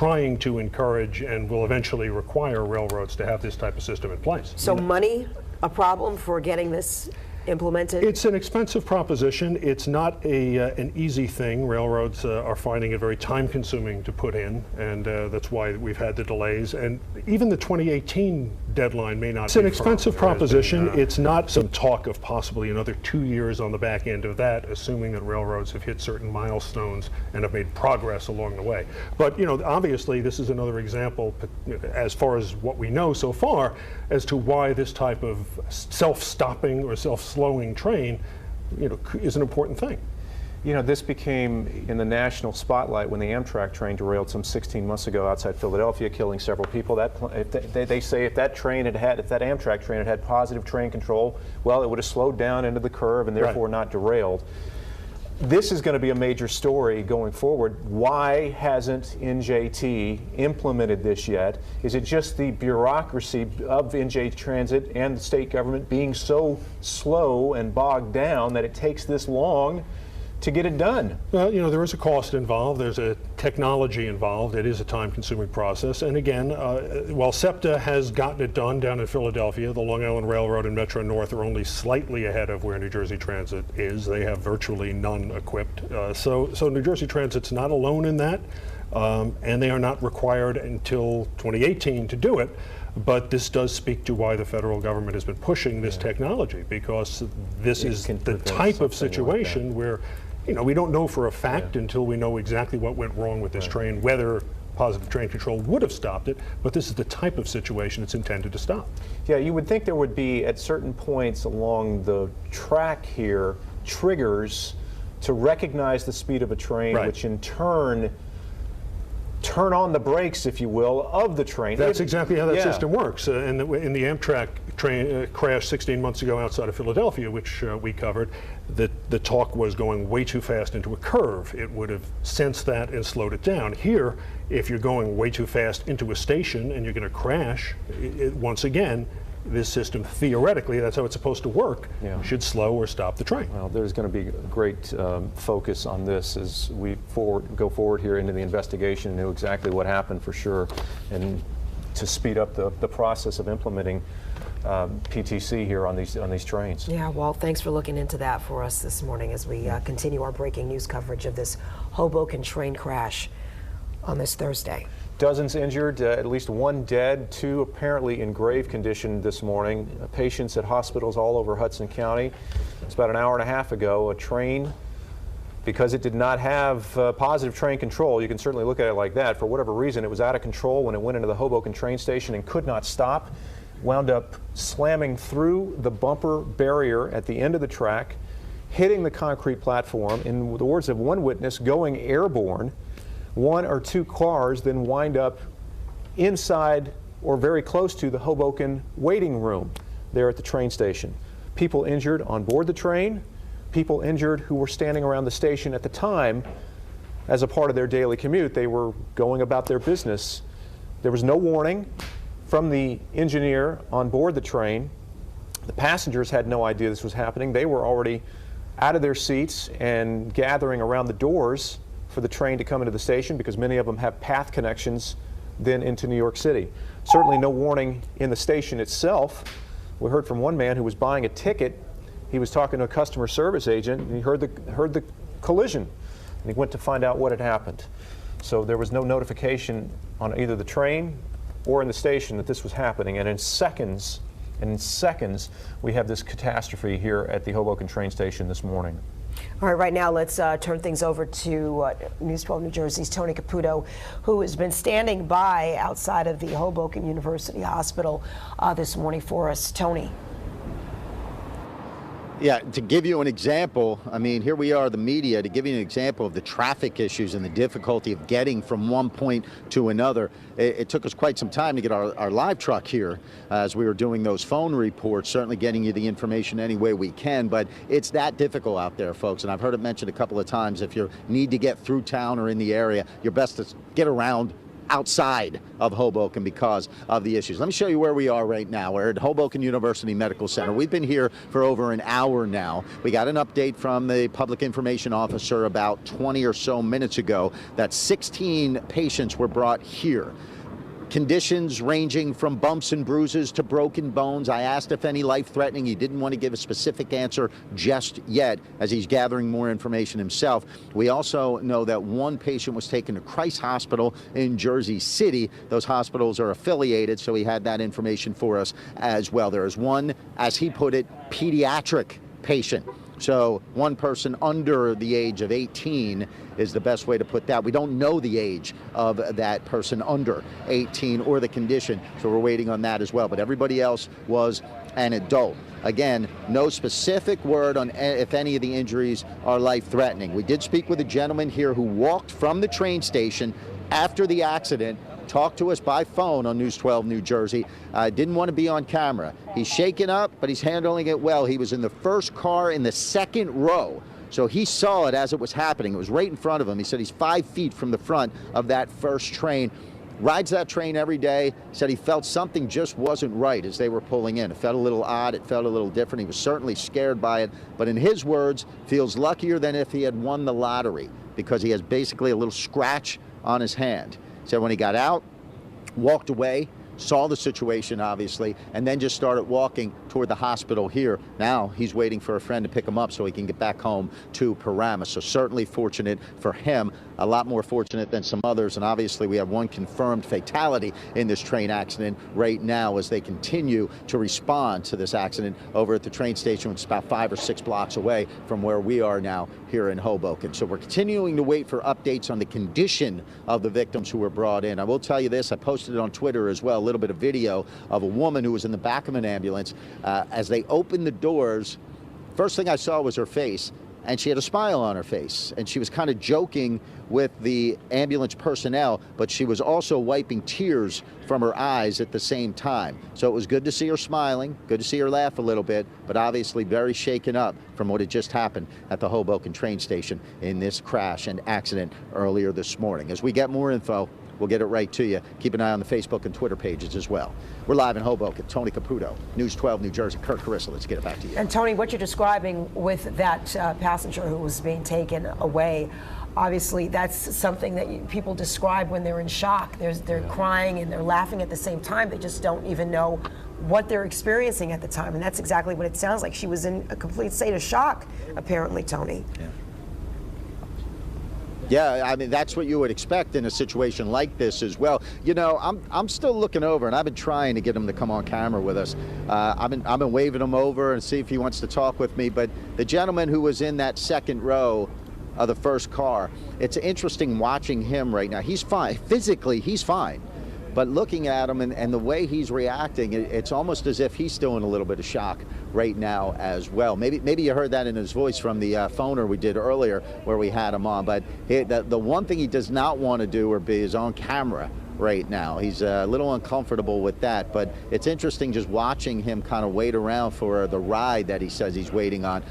trying to encourage and will eventually require railroads to have this type of system in place. So money a problem for getting this implemented? It's an expensive proposition. It's not an easy thing. Railroads are finding it very time-consuming to put in, and that's why we've had the delays. And even the 2018 deadline may not. It's an expensive proposition. It's not some talk of possibly another 2 years on the back end of that, assuming that railroads have hit certain milestones and have made progress along the way. But obviously, this is another example, as far as what we know so far, as to why this type of self-stopping or self-slowing train, is an important thing. This became in the national spotlight when the Amtrak train derailed some 16 months ago outside Philadelphia, killing several people. They say if that Amtrak train had had positive train control, well, it would have slowed down into the curve and therefore not derailed. This is going to be a major story going forward. Why hasn't NJT implemented this yet? Is it just the bureaucracy of NJ Transit and the state government being so slow and bogged down that it takes this long to get it done? Well, there is a cost involved. There's a technology involved. It is a time-consuming process. And again, while SEPTA has gotten it done down in Philadelphia, the Long Island Railroad and Metro North are only slightly ahead of where New Jersey Transit is. They have virtually none equipped. So New Jersey Transit's not alone in that, and they are not required until 2018 to do it. But this does speak to why the federal government has been pushing this technology, because this is the type of situation where we don't know for a fact until we know exactly what went wrong with this train, whether positive train control would have stopped it, but this is the type of situation it's intended to stop. Yeah, you would think there would be, at certain points along the track here, triggers to recognize the speed of a train, which in turn on the brakes, if you will, of the train. That's exactly how that system works. In the Amtrak train crash 16 months ago outside of Philadelphia, which we covered, the talk was going way too fast into a curve. It would have sensed that and slowed it down. Here, if you're going way too fast into a station and you're going to crash, once again, this system, theoretically, that's how it's supposed to work, should slow or stop the train. Well, there's going to be great focus on this as we go forward here into the investigation and know exactly what happened for sure, and to speed up the process of implementing PTC here on these trains. Yeah, well, thanks for looking into that for us this morning as we continue our breaking news coverage of this Hoboken train crash on this Thursday. Dozens injured, at least one dead, two apparently in grave condition this morning. Patients at hospitals all over Hudson County. It's about an hour and a half ago, a train, because it did not have positive train control, you can certainly look at it like that, for whatever reason it was out of control when it went into the Hoboken train station and could not stop, wound up slamming through the bumper barrier at the end of the track, hitting the concrete platform, in the words of one witness, going airborne. One or two cars then wind up inside or very close to the Hoboken waiting room there at the train station. People injured on board the train, people injured who were standing around the station at the time as a part of their daily commute. They were going about their business. There was no warning from the engineer on board the train. The passengers had no idea this was happening. They were already out of their seats and gathering around the doors for the train to come into the station, because many of them have path connections then into New York City. Certainly no warning in the station itself. We heard from one man who was buying a ticket. He was talking to a customer service agent, and he heard the collision, and he went to find out what had happened. So there was no notification on either the train or in the station that this was happening, and in seconds, we have this catastrophe here at the Hoboken train station this morning. All right now let's turn things over to News 12 New Jersey's Tony Caputo, who has been standing by outside of the Hoboken University Hospital this morning for us. Tony. Yeah, to give you an example, I mean, here we are, the media, to give you an example of the traffic issues and the difficulty of getting from one point to another. It took us quite some time to get our live truck here as we were doing those phone reports, certainly getting you the information any way we can, but it's that difficult out there, folks. And I've heard it mentioned a couple of times, if you need to get through town or in the area, your best to get around outside of Hoboken because of the issues. Let me show you where we are right now. We're at Hoboken University Medical Center. We've been here for over an hour now. We got an update from the public information officer about 20 or so minutes ago that 16 patients were brought here. Conditions ranging from bumps and bruises to broken bones. I asked if any life-threatening. He didn't want to give a specific answer just yet as he's gathering more information himself. We also know that one patient was taken to Christ Hospital in Jersey City. Those hospitals are affiliated, so he had that information for us as well. There is one, as he put it, pediatric patient. So one person under the age of 18 is the best way to put that. We don't know the age of that person under 18 or the condition, so we're waiting on that as well. But everybody else was an adult. Again, no specific word on if any of the injuries are life-threatening. We did speak with a gentleman here who walked from the train station after the accident, talked to us by phone on News 12 New Jersey. Didn't want to be on camera. He's shaken up, but he's handling it well. He was in the first car in the second row, so he saw it as it was happening. It was right in front of him. He said he's 5 feet from the front of that first train. Rides that train every day. Said he felt something just wasn't right as they were pulling in. It felt a little odd. It felt a little different. He was certainly scared by it, but in his words, feels luckier than if he had won the lottery because he has basically a little scratch on his hand. Said when he got out, walked away, saw the situation obviously, and then just started walking toward the hospital here. Now he's waiting for a friend to pick him up so he can get back home to Paramus. So certainly fortunate for him, a lot more fortunate than some others. And obviously we have one confirmed fatality in this train accident right now as they continue to respond to this accident over at the train station, which is about 5 or 6 blocks away from where we are now here in Hoboken. So we're continuing to wait for updates on the condition of the victims who were brought in. I will tell you this, I posted it on Twitter as well, a little bit of video of a woman who was in the back of an ambulance. As they opened the doors, first thing I saw was her face, and she had a smile on her face, and she was kind of joking with the ambulance personnel, but she was also wiping tears from her eyes at the same time. So it was good to see her smiling, good to see her laugh a little bit, but obviously very shaken up from what had just happened at the Hoboken train station in this crash and accident earlier this morning. As we get more info, we'll get it right to you. Keep an eye on the Facebook and Twitter pages as well. We're live in Hoboken. Tony Caputo, News 12 New Jersey. Kurt Carissa, let's get it back to you. And Tony, what you're describing with that passenger who was being taken away, obviously that's something that people describe when they're in shock. They're crying and they're laughing at the same time. They just don't even know what they're experiencing at the time. And that's exactly what it sounds like. She was in a complete state of shock, apparently, Tony. Yeah, I mean, that's what you would expect in a situation like this as well. You know, I'm still looking over, and I've been trying to get him to come on camera with us. I've been waving him over and see if he wants to talk with me. But the gentleman who was in that second row of the first car, it's interesting watching him right now. He's fine. Physically, he's fine. But looking at him and the way he's reacting, it's almost as if he's still in a little bit of shock right now as well. Maybe you heard that in his voice from the phoner we did earlier where we had him on. But the one thing he does not want to do or be is on camera right now. He's a little uncomfortable with that. But it's interesting just watching him kind of wait around for the ride that he says he's waiting on.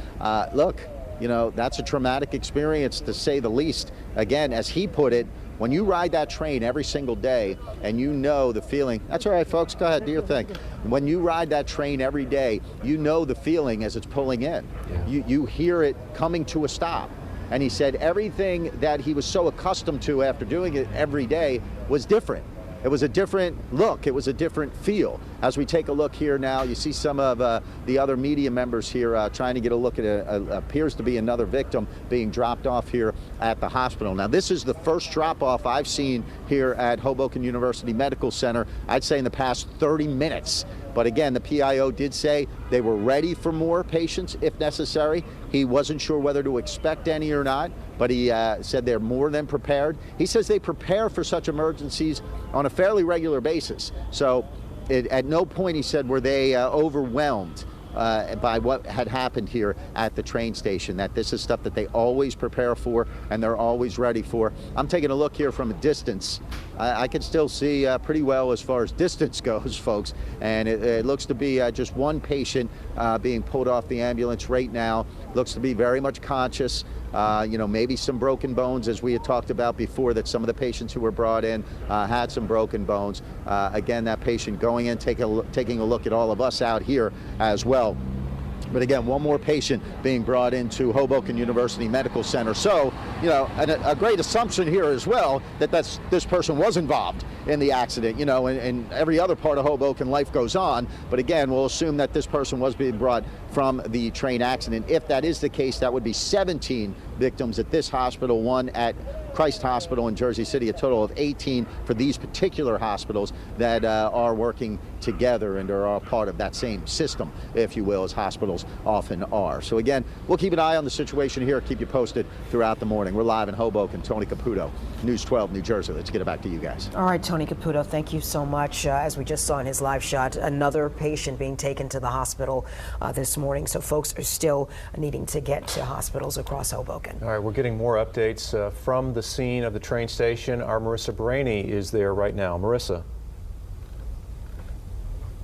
Look, you know, that's a traumatic experience to say the least. Again, as he put it, when you ride that train every single day and you know the feeling, that's all right, folks, go ahead, do your thing. When you ride that train every day, you know the feeling as it's pulling in. Yeah. You hear it coming to a stop. And he said everything that he was so accustomed to after doing it every day was different. It was a different look. It was a different feel. As we take a look here now, you see some of the other media members here trying to get a look at appears to be another victim being dropped off here at the hospital. Now, this is the first drop-off I've seen here at Hoboken University Medical Center, I'd say in the past 30 minutes. But again, the PIO did say they were ready for more patients if necessary. He wasn't sure whether to expect any or not, but he said they're more than prepared. He says they prepare for such emergencies on a fairly regular basis. So at no point, he said, were they overwhelmed by what had happened here at the train station, that this is stuff that they always prepare for and they're always ready for. I'm taking a look here from a distance I can still see pretty well as far as distance goes, folks. And it looks to be just one patient being pulled off the ambulance right now. Looks to be very much conscious. You know, maybe some broken bones, as we had talked about before, that some of the patients who were brought in had some broken bones. Again, that patient going in, taking a look at all of us out here as well. But again, one more patient being brought into Hoboken University Medical Center. So, you know, a great assumption here as well that this person was involved in the accident, you know, and every other part of Hoboken life goes on. But again, we'll assume that this person was being brought from the train accident. If that is the case, that would be 17 victims at this hospital, one at Christ Hospital in Jersey City, a total of 18 for these particular hospitals that are working together and are all part of that same system, if you will, as hospitals often are. So again, we'll keep an eye on the situation here, keep you posted throughout the morning. We're live in Hoboken. Tony Caputo, News 12, New Jersey. Let's get it back to you guys. All right, Tony Caputo, thank you so much. As we just saw in his live shot, another patient being taken to the hospital this morning. So folks are still needing to get to hospitals across Hoboken. All right, we're getting more updates from the scene of the train station. Our Marissa Braney is there right now. Marissa.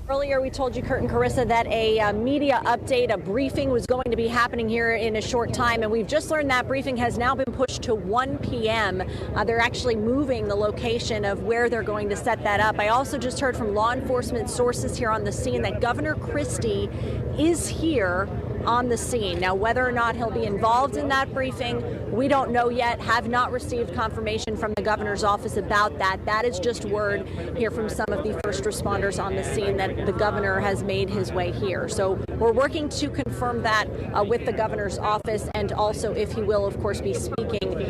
Earlier, we told you, Kurt and Carissa, that a media update, a briefing was going to be happening here in a short time, and we've just learned that briefing has now been pushed to 1 p.m. They're actually moving the location of where they're going to set that up. I also just heard from law enforcement sources here on the scene that Governor Christie is here on the scene. Now, whether or not he'll be involved in that briefing, we don't know yet. Have not received confirmation from the governor's office about that. That is just word here from some of the first responders on the scene that the governor has made his way here. So we're working to confirm that with the governor's office, and also if he will, of course, be speaking,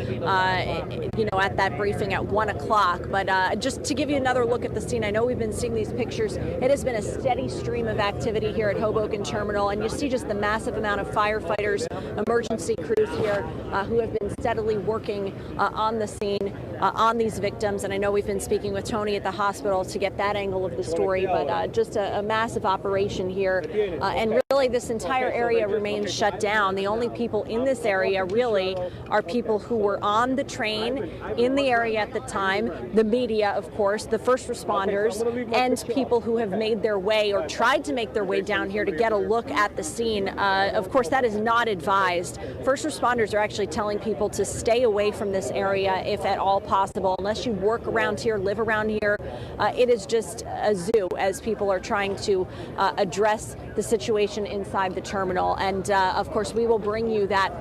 you know, at that briefing at 1 o'clock. But just to give you another look at the scene, I know we've been seeing these pictures. It has been a steady stream of activity here at Hoboken Terminal, and you see just the massive amount of firefighters, emergency crews here who have been steadily working on the scene on these victims. And I know we've been speaking with Tony at the hospital to get that angle of the story, but just a massive operation here. And really this entire area remains shut down. The only people in this area really are people who were on the train in the area at the time, the media, of course, the first responders, and people who have made their way or tried to make their way down here to get a look at the scene. Of course, that is not advised. First responders are actually telling people to stay away from this area if at all possible. Unless you work around here, live around here, it is just a zoo as people are trying to address the situation inside the terminal. And of course, we will bring you that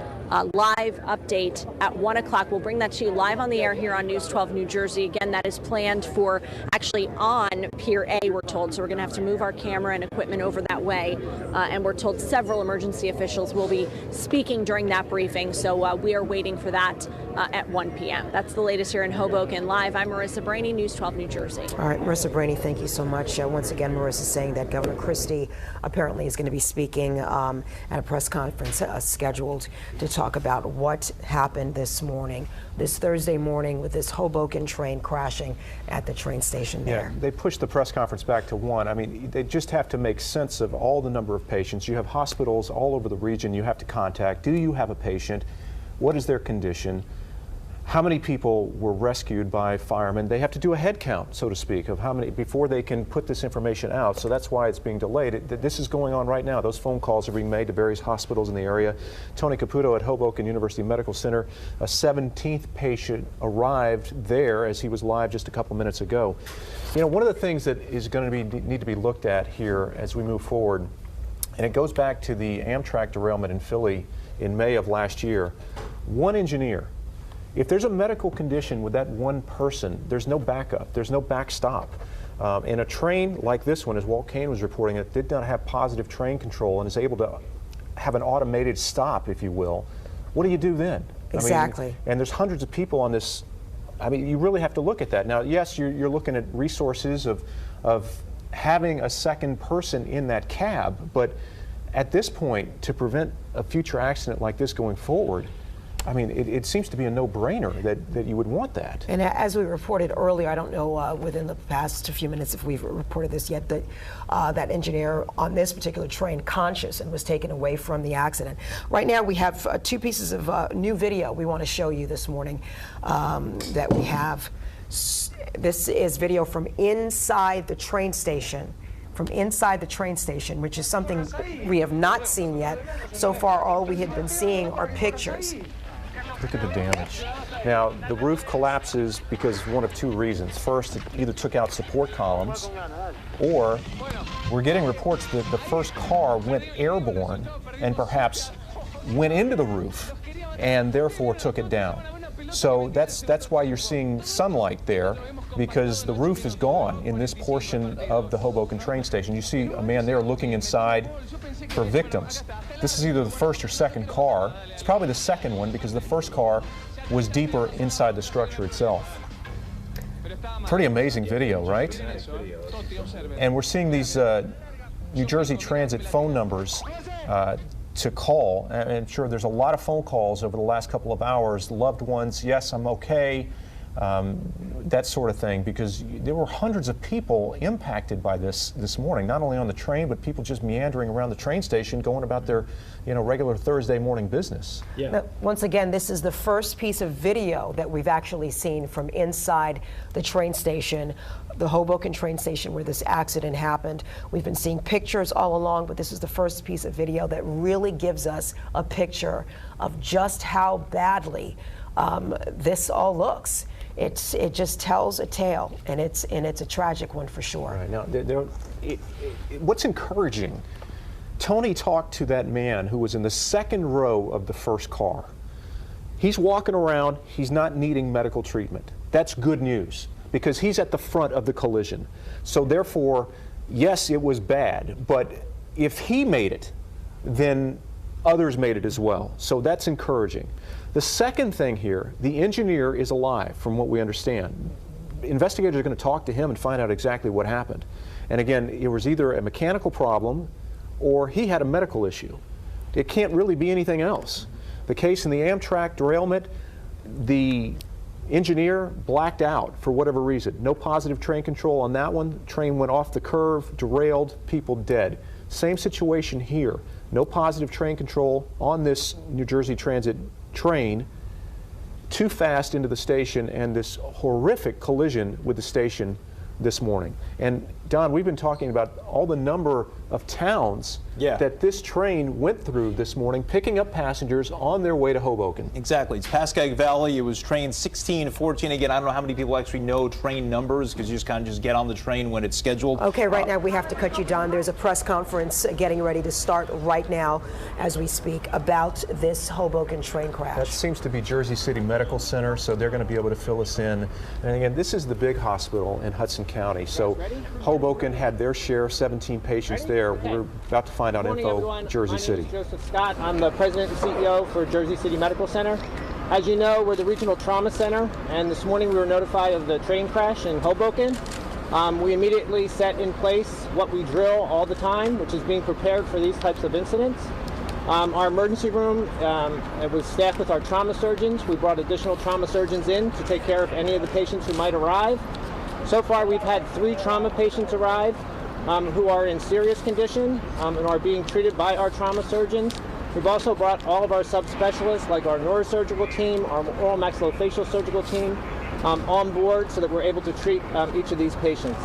live update at 1 o'clock. We'll bring that to you live on the air here on News 12 New Jersey. Again, that is planned for actually on Pier A, we're told. So we're going to have to move our camera and equipment over that way. And we're told several emergency officials will be speaking during that briefing. So we are waiting for that at 1 p.m. That's the latest here in Hoboken. Live, I'm Marissa Braney, News 12 New Jersey. All right, Marissa Braney, thank you so much. Once again, Marissa saying that Governor Christie apparently is going to be speaking at a press conference scheduled to talk about what happened this morning, this Thursday morning, with this Hoboken train crashing at the train station there. Yeah, they pushed the press conference back to 1. I mean, they just have to make sense of all the number of patients. You have hospitals all over the region you have to contact. Do you have a patient? What is their condition? How many people were rescued by firemen? They have to do a head count, so to speak, of how many before they can put this information out. So that's why it's being delayed. This is going on right now. Those phone calls are being made to various hospitals in the area. Tony Caputo at Hoboken University Medical Center, a 17th patient arrived there as he was live just a couple minutes ago. You know, one of the things that is going to need to be looked at here as we move forward, and it goes back to the Amtrak derailment in Philly in May of last year. One engineer. If there's a medical condition with that one person, there's no backup, there's no backstop. And a train like this one, as Walt Kane was reporting, it did not have positive train control and is able to have an automated stop, if you will. What do you do then? Exactly. I mean, and there's hundreds of people on this. I mean, you really have to look at that. Now, yes, you're looking at resources of having a second person in that cab, but at this point, to prevent a future accident like this going forward, I mean, it seems to be a no-brainer that you would want that. And as we reported earlier, I don't know within the past few minutes if we've reported this yet, that that engineer on this particular train conscious and was taken away from the accident. Right now we have two pieces of new video we want to show you this morning that we have This is video from inside the train station. Which is something we have not seen yet. So far, all we had been seeing are pictures. Look at the damage. Now, the roof collapses because one of two reasons. First, it either took out support columns, or we're getting reports that the first car went airborne and perhaps went into the roof and therefore took it down. So that's why you're seeing sunlight there, because the roof is gone in this portion of the Hoboken train station. You see a man there looking inside for victims. This is either the first or second car. It's probably the second one because the first car was deeper inside the structure itself. Pretty amazing video, right? And we're seeing these New Jersey Transit phone numbers to call, and I'm sure there's a lot of phone calls over the last couple of hours, loved ones, yes, I'm okay, that sort of thing, because there were hundreds of people impacted by this morning, not only on the train, but people just meandering around the train station going about their regular Thursday morning business. Yeah. Now, once again, this is the first piece of video that we've actually seen from inside the train station, the Hoboken train station where this accident happened. We've been seeing pictures all along, but this is the first piece of video that really gives us a picture of just how badly this all looks. It just tells a tale, and it's a tragic one for sure. Right. Now, what's encouraging, Tony talked to that man who was in the second row of the first car. He's walking around, he's not needing medical treatment. That's good news, because he's at the front of the collision. So therefore, yes, it was bad, but if he made it, then others made it as well. So that's encouraging. The second thing here, the engineer is alive, from what we understand. Investigators are going to talk to him and find out exactly what happened. And again, it was either a mechanical problem or he had a medical issue. It can't really be anything else. The case in the Amtrak derailment, the engineer blacked out for whatever reason. No positive train control on that one. Train went off the curve, derailed, people dead. Same situation here. No positive train control on this New Jersey Transit train, too fast into the station, and this horrific collision with the station this morning. And Don, we've been talking about all the number of towns that this train went through this morning, picking up passengers on their way to Hoboken. Exactly. It's Pascagoula Valley. It was train 1614. Again, I don't know how many people actually know train numbers, because you just kind of just get on the train when it's scheduled. Okay, right now we have to cut you, Don. There's a press conference getting ready to start right now as we speak about this Hoboken train crash. That seems to be Jersey City Medical Center, so they're going to be able to fill us in. And again, this is the big hospital in Hudson County. So Hoboken had their share, 17 patients there. We're about to find out info, Jersey City. My name is Joseph Scott. I'm the president and CEO for Jersey City Medical Center. As you know, we're the regional trauma center, and this morning we were notified of the train crash in Hoboken. We immediately set in place what we drill all the time, which is being prepared for these types of incidents. Our emergency room it was staffed with our trauma surgeons. We brought additional trauma surgeons in to take care of any of the patients who might arrive. So far, we've had 3 trauma patients arrive who are in serious condition and are being treated by our trauma surgeons. We've also brought all of our subspecialists, like our neurosurgical team, our oral maxillofacial surgical team, on board so that we're able to treat each of these patients.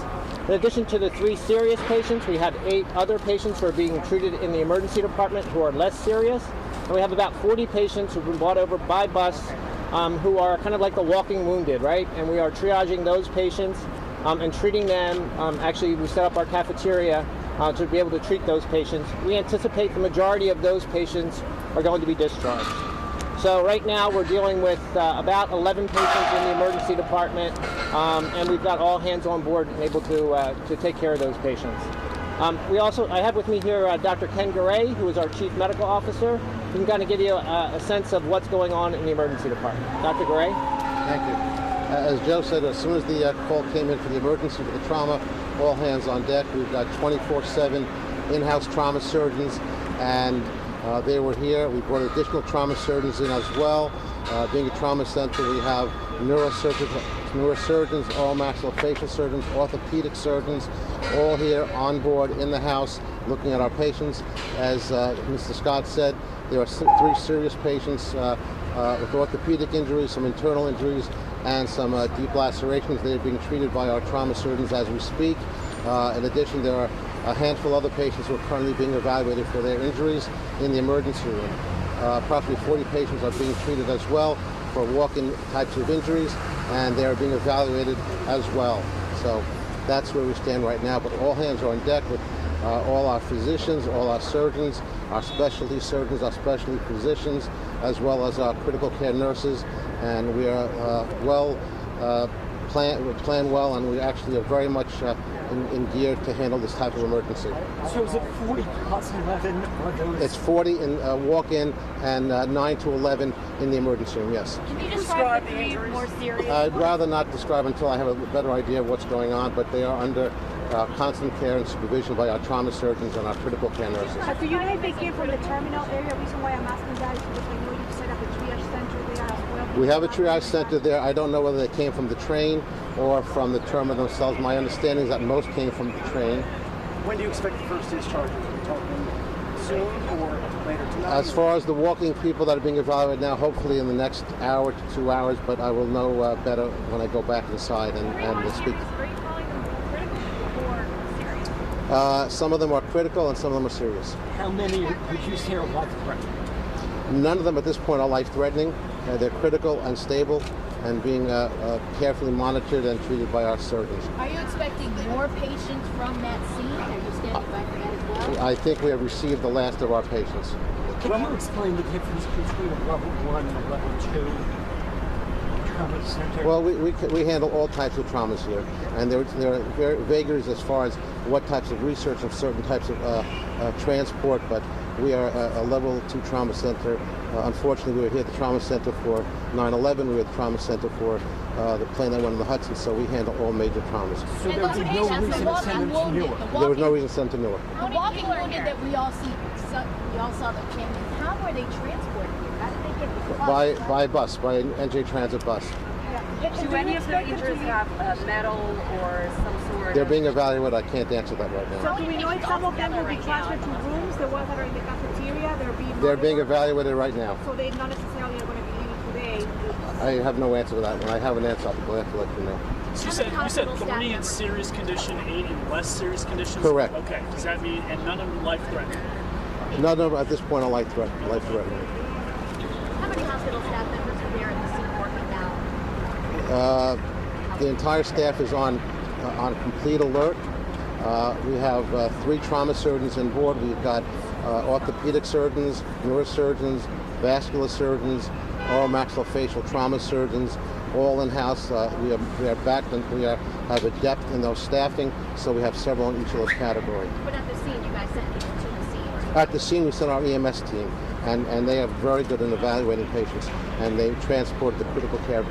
In addition to the 3 serious patients, we had 8 other patients who are being treated in the emergency department who are less serious. And we have about 40 patients who've been brought over by bus who are kind of like the walking wounded, right? And we are triaging those patients and treating them. Actually, we set up our cafeteria to be able to treat those patients. We anticipate the majority of those patients are going to be discharged. So right now we're dealing with about 11 patients in the emergency department, and we've got all hands on board and able to take care of those patients. I have with me here Dr. Ken Garay, who is our Chief Medical Officer. He can kind of give you a sense of what's going on in the emergency department. Dr. Garay? Thank you. As Joe said, as soon as the call came in for the emergency, for the trauma, all hands on deck. We've got 24/7 in-house trauma surgeons, and they were here. We brought additional trauma surgeons in as well. Being a trauma center, we have neurosurgeons, oral maxillofacial surgeons, orthopedic surgeons, all here on board in the house looking at our patients. As Mr. Scott said, there are 3 serious patients with orthopedic injuries, some internal injuries, and some deep lacerations. They're being treated by our trauma surgeons as we speak. In addition, there are a handful of other patients who are currently being evaluated for their injuries in the emergency room. Approximately 40 patients are being treated as well for walk-in types of injuries, and they're being evaluated as well. So that's where we stand right now, but all hands are on deck with all our physicians, all our surgeons, our specialty surgeons, our specialty physicians, as well as our critical care nurses, and we are plan well, and we actually are very much in gear to handle this type of emergency. So is it 40 plus 11? It's 40 in walk-in and 9 to 11 in the emergency room, yes. Can you describe the three more serious? I'd rather not describe until I have a better idea of what's going on, but they are under constant care and supervision by our trauma surgeons and our critical care nurses. Do you know if they came from the terminal area? The reason why I'm asking that is because I know you set up a triage center there as well. We have a triage center there. I don't know whether they came from the train or from the terminal themselves. My understanding is that most came from the train. When do you expect the first discharge? Are we talking soon or later tonight? As far as the walking people that are being evaluated now, hopefully in the next hour to 2 hours, but I will know better when I go back inside and speak. Are you calling them critical or serious? Some of them are critical and some of them are serious. How many would you say are life-threatening? None of them at this point are life-threatening. They're critical and stable and being carefully monitored and treated by our surgeons. Are you expecting more patients from that scene? Are you standing by for that as well? I think we have received the last of our patients. Can you explain the difference between a level 1 and a level 2 trauma center? Well, we handle all types of traumas here, and there are vagaries as far as what types of research and certain types of transport, but we are a level 2 trauma center. Unfortunately, we were here at the trauma center for 9/11. We were at the trauma center for the plane that went on the Hudson, so we handle all major traumas. So there would be no reason to send them to Newark? There was no reason to send them to Newark. The walking wounded that we all saw the cameras, how were they transported here? How did they get here? By bus, by an NJ Transit bus. Do any of their injuries have metal or some sort They're of... being evaluated. I can't answer that right now. So do we know if some of them will be transferred to rooms, the ones that are in the cafeteria? They're being evaluated right now. So they not necessarily are going to be leaving today. I have no answer to that. When I have an answer, I'll be glad to let you know. So you said 3 in serious condition, 8 in less serious condition? Correct. Okay. Does that mean, and none of them life-threatening? None of them at this point are life-threatening. How many hospital staff members are there at the scene working now? The entire staff is on complete alert. We have 3 trauma surgeons on board. We've got orthopedic surgeons, neurosurgeons, vascular surgeons, oral maxillofacial trauma surgeons, all in-house. We are backed and we have a depth in those staffing, so we have several in each of those categories. But at the scene, you guys sent people to the scene? At the scene, we sent our EMS team, and they are very good in evaluating patients, and they transported the critical care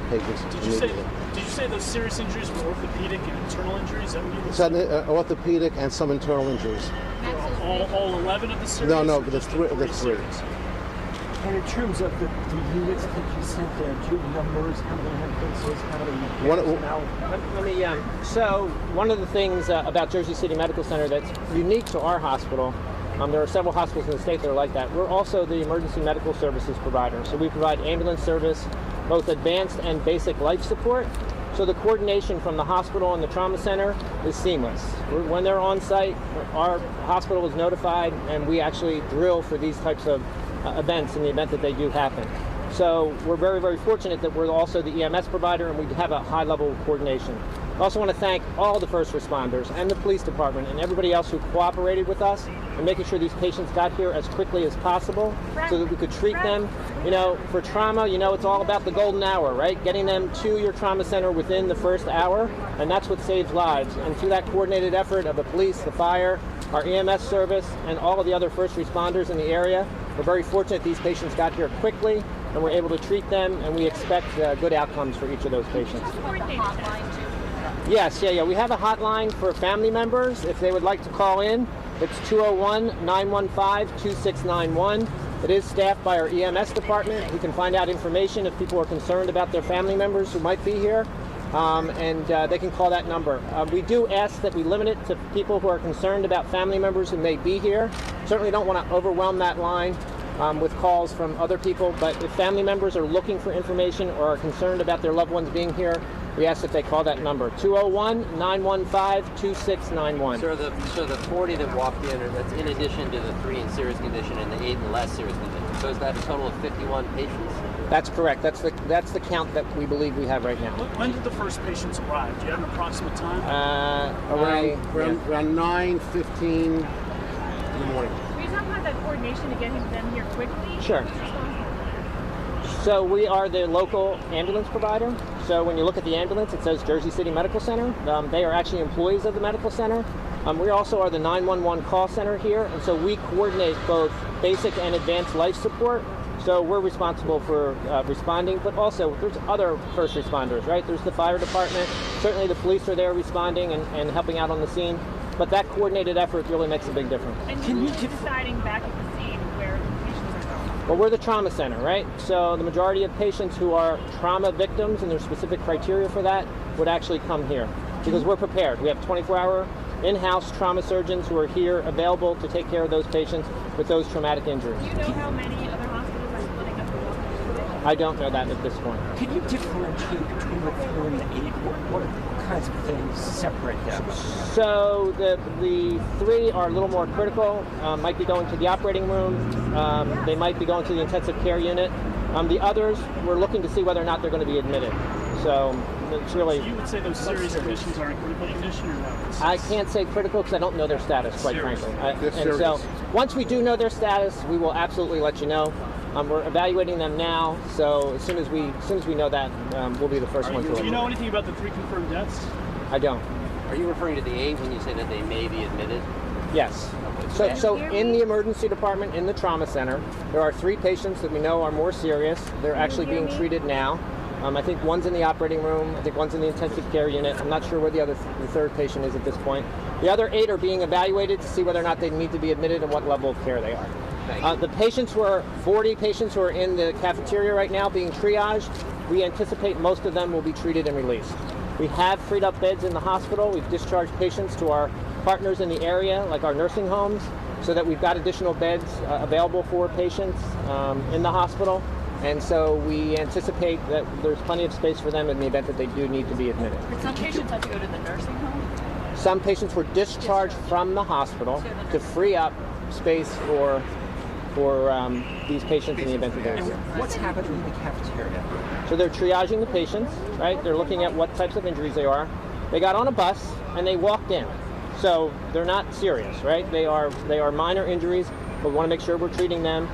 patients immediately. Did you say those serious injuries were orthopedic and internal injuries? Is that what you were Some saying? orthopedic and some internal injuries. All 11 of the serious? No, or the just three serious? And in terms of the units that you sent there, do you have numbers, how many ambulances, how many personnel? Let me, so one of the things about Jersey City Medical Center that's unique to our hospital, there are several hospitals in the state that are like that. We're also the emergency medical services provider. So we provide ambulance service, both advanced and basic life support. So the coordination from the hospital and the trauma center is seamless. When they're on site, our hospital is notified, and we actually drill for these types of events in the event that they do happen. So we're very, very fortunate that we're also the EMS provider, and we have a high level of coordination. I also want to thank all the first responders and the police department and everybody else who cooperated with us in making sure these patients got here as quickly as possible so that we could treat them. You know, for trauma, you know, it's all about the golden hour, right? Getting them to your trauma center within the first hour, and that's what saves lives. And through that coordinated effort of the police, the fire, our EMS service, and all of the other first responders in the area, we're very fortunate these patients got here quickly, and we're able to treat them, and we expect good outcomes for each of those patients. Yes, yeah. We have a hotline for family members if they would like to call in. It's 201-915-2691. It is staffed by our EMS department. You can find out information if people are concerned about their family members who might be here, and they can call that number. We do ask that we limit it to people who are concerned about family members who may be here. Certainly don't want to overwhelm that line. with calls from other people. But if family members are looking for information or are concerned about their loved ones being here, we ask that they call that number, 201-915-2691. So the 40 that walked in, that's in addition to the 3 in serious condition and the 8 in less serious condition. So is that a total of 51 patients? That's correct. That's the count that we believe we have right now. When did the first patients arrive? Do you have an approximate time? Around 9:15 in the morning. Can you talk about that coordination to get them here quickly? Sure. So we are the local ambulance provider. So when you look at the ambulance, it says Jersey City Medical Center. They are actually employees of the medical center. We also are the 911 call center here, and so we coordinate both basic and advanced life support. So we're responsible for responding, but also there's other first responders, right? There's the fire department. Certainly the police are there responding and helping out on the scene. But that coordinated effort really makes a big difference. And can you deciding back at the scene where the patients are going? Well, we're the trauma center, right? So the majority of patients who are trauma victims, and there's specific criteria for that, would actually come here because we're prepared. We have 24-hour in-house trauma surgeons who are here available to take care of those patients with those traumatic injuries. Do you know how many other hospitals are splitting up the work? I don't know that at this point. Can you differentiate between the 4 and the 8? What kinds of things separate them? So the 3 are a little more critical, might be going to the operating room, they might be going to the intensive care unit. The others, we're looking to see whether or not they're going to be admitted. So it's really... So you would say those serious conditions are in critical condition or no? I can't say critical because I don't know their status, quite frankly. And so once we do know their status, we will absolutely let you know. We're evaluating them now, so as soon as we know that, we'll be the first one to. Do you know anything about the 3 confirmed deaths? I don't. Are you referring to the 8 when you say that they may be admitted? Yes. So in the emergency department, in the trauma center, there are 3 patients that we know are more serious. They're actually being treated now. I think one's in the operating room. I think one's in the intensive care unit. I'm not sure where the 3rd patient is at this point. The other 8 are being evaluated to see whether or not they need to be admitted and what level of care they are. The patients 40 patients who are in the cafeteria right now being triaged, we anticipate most of them will be treated and released. We have freed up beds in the hospital. We've discharged patients to our partners in the area, like our nursing homes, so that we've got additional beds available for patients in the hospital. And so we anticipate that there's plenty of space for them in the event that they do need to be admitted. But some patients have to go to the nursing home? Some patients were discharged from the hospital to free up space for these patients in the event that they're here. What's happening in the cafeteria? So they're triaging the patients, right? They're looking at what types of injuries they are. They got on a bus and they walked in. So they're not serious, right? They are minor injuries, but we want to make sure we're treating them.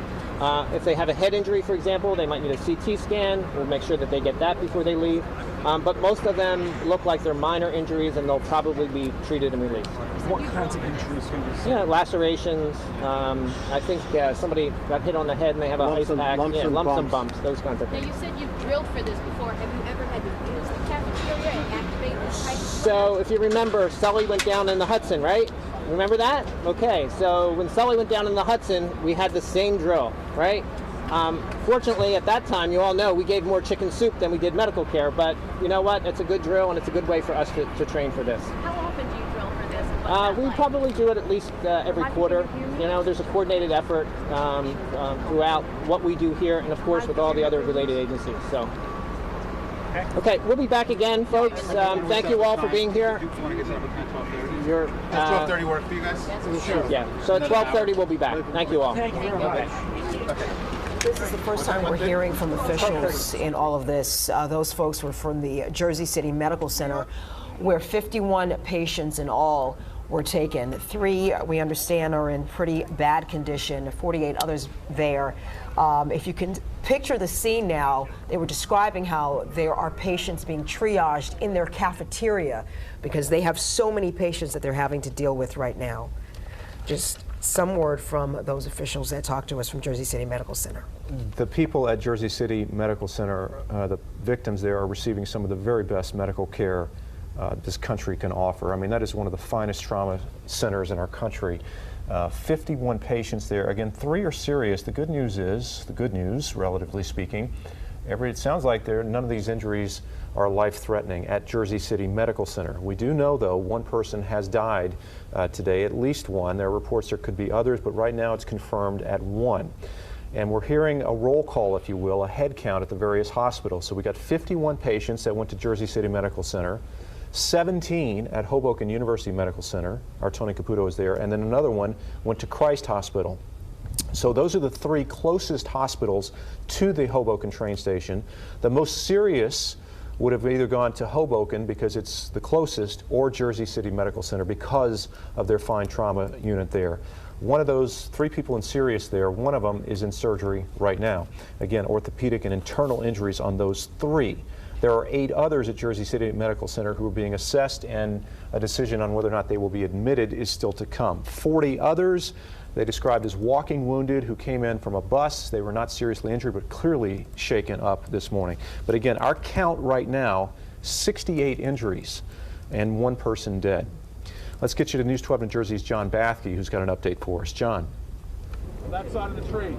If they have a head injury, for example, they might need a CT scan. We'll make sure that they get that before they leave. But most of them look like they're minor injuries, and they'll probably be treated and released. What kinds of injuries can you see? Yeah, lacerations. I think somebody got hit on the head and they have an ice pack. Lumps and bumps, those kinds of things. Now, you said you've drilled for this before. Have you ever had to use the cafeteria and activate this type of So if you remember, Sully went down in the Hudson, right? Remember that? Okay, so when Sully went down in the Hudson, we had the same drill, right? Fortunately, at that time, you all know, we gave more chicken soup than we did medical care, but you know what? It's a good drill, and it's a good way for us to train for this. How often do you drill for this? We probably do it at least every quarter. You know, there's a coordinated effort throughout what we do here, and of course with all the other related agencies. So, okay, we'll be back again, folks. Thank you all for being here. Does 12:30 work for you guys? Sure. Yeah. So at 12:30 we'll be back. Thank you all. Thank you very much. This is the first time we're hearing from officials in all of this. Those folks were from the Jersey City Medical Center, where 51 patients in all were taken. 3, we understand, are in pretty bad condition, 48 others there. If you can picture the scene now, they were describing how there are patients being triaged in their cafeteria because they have so many patients that they're having to deal with right now. Just some word from those officials that talked to us from Jersey City Medical Center. The people at Jersey City Medical Center, the victims there, are receiving some of the very best medical care this country can offer. I mean, that is one of the finest trauma centers in our country. 51 patients there. Again, 3 are serious. The good news is, relatively speaking, it sounds like none of these injuries are life-threatening at Jersey City Medical Center. We do know, though, one person has died today, at least one. There are reports there could be others, but right now it's confirmed at 1. And we're hearing a roll call, if you will, a head count at the various hospitals. So we got 51 patients that went to Jersey City Medical Center, 17 at Hoboken University Medical Center, our Tony Caputo is there, and then another one went to Christ Hospital. So those are the three closest hospitals to the Hoboken train station. The most serious would have either gone to Hoboken because it's the closest, or Jersey City Medical Center because of their fine trauma unit there. One of those three people in serious there, one of them is in surgery right now. Again, orthopedic and internal injuries on those three. There are 8 others at Jersey City Medical Center who are being assessed, and a decision on whether or not they will be admitted is still to come. 40 others they described as walking wounded who came in from a bus. They were not seriously injured, but clearly shaken up this morning. But again, our count right now, 68 injuries and 1 person dead. Let's get you to News 12 New Jersey's John Bathke, who's got an update for us. John. That side of the train.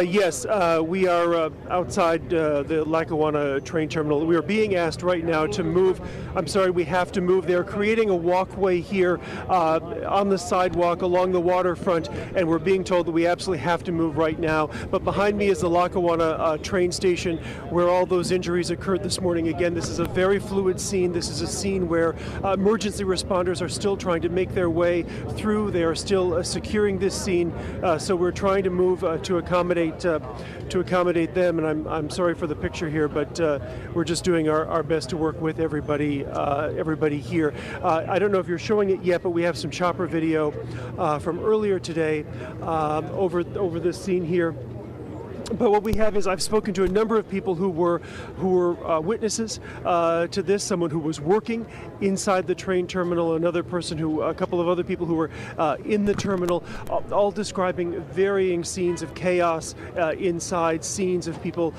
Yes, we are outside the Lackawanna train terminal. We are being asked right now to move. I'm sorry, we have to move. They're creating a walkway here on the sidewalk along the waterfront, and we're being told that we absolutely have to move right now. But behind me is the Lackawanna train station where all those injuries occurred this morning. Again, this is a very fluid scene. This is a scene where emergency responders are still trying to make their way through. They are still securing this scene, so we're trying to move to accommodate them. And I'm sorry for the picture here, but we're just doing our best to work with everybody here. I don't know if you're showing it yet, but we have some chopper video from earlier today over this scene here. But what we have is I've spoken to a number of people who were witnesses to this. Someone who was working inside the train terminal, a couple of other people who were in the terminal, all describing varying scenes of chaos inside, scenes of people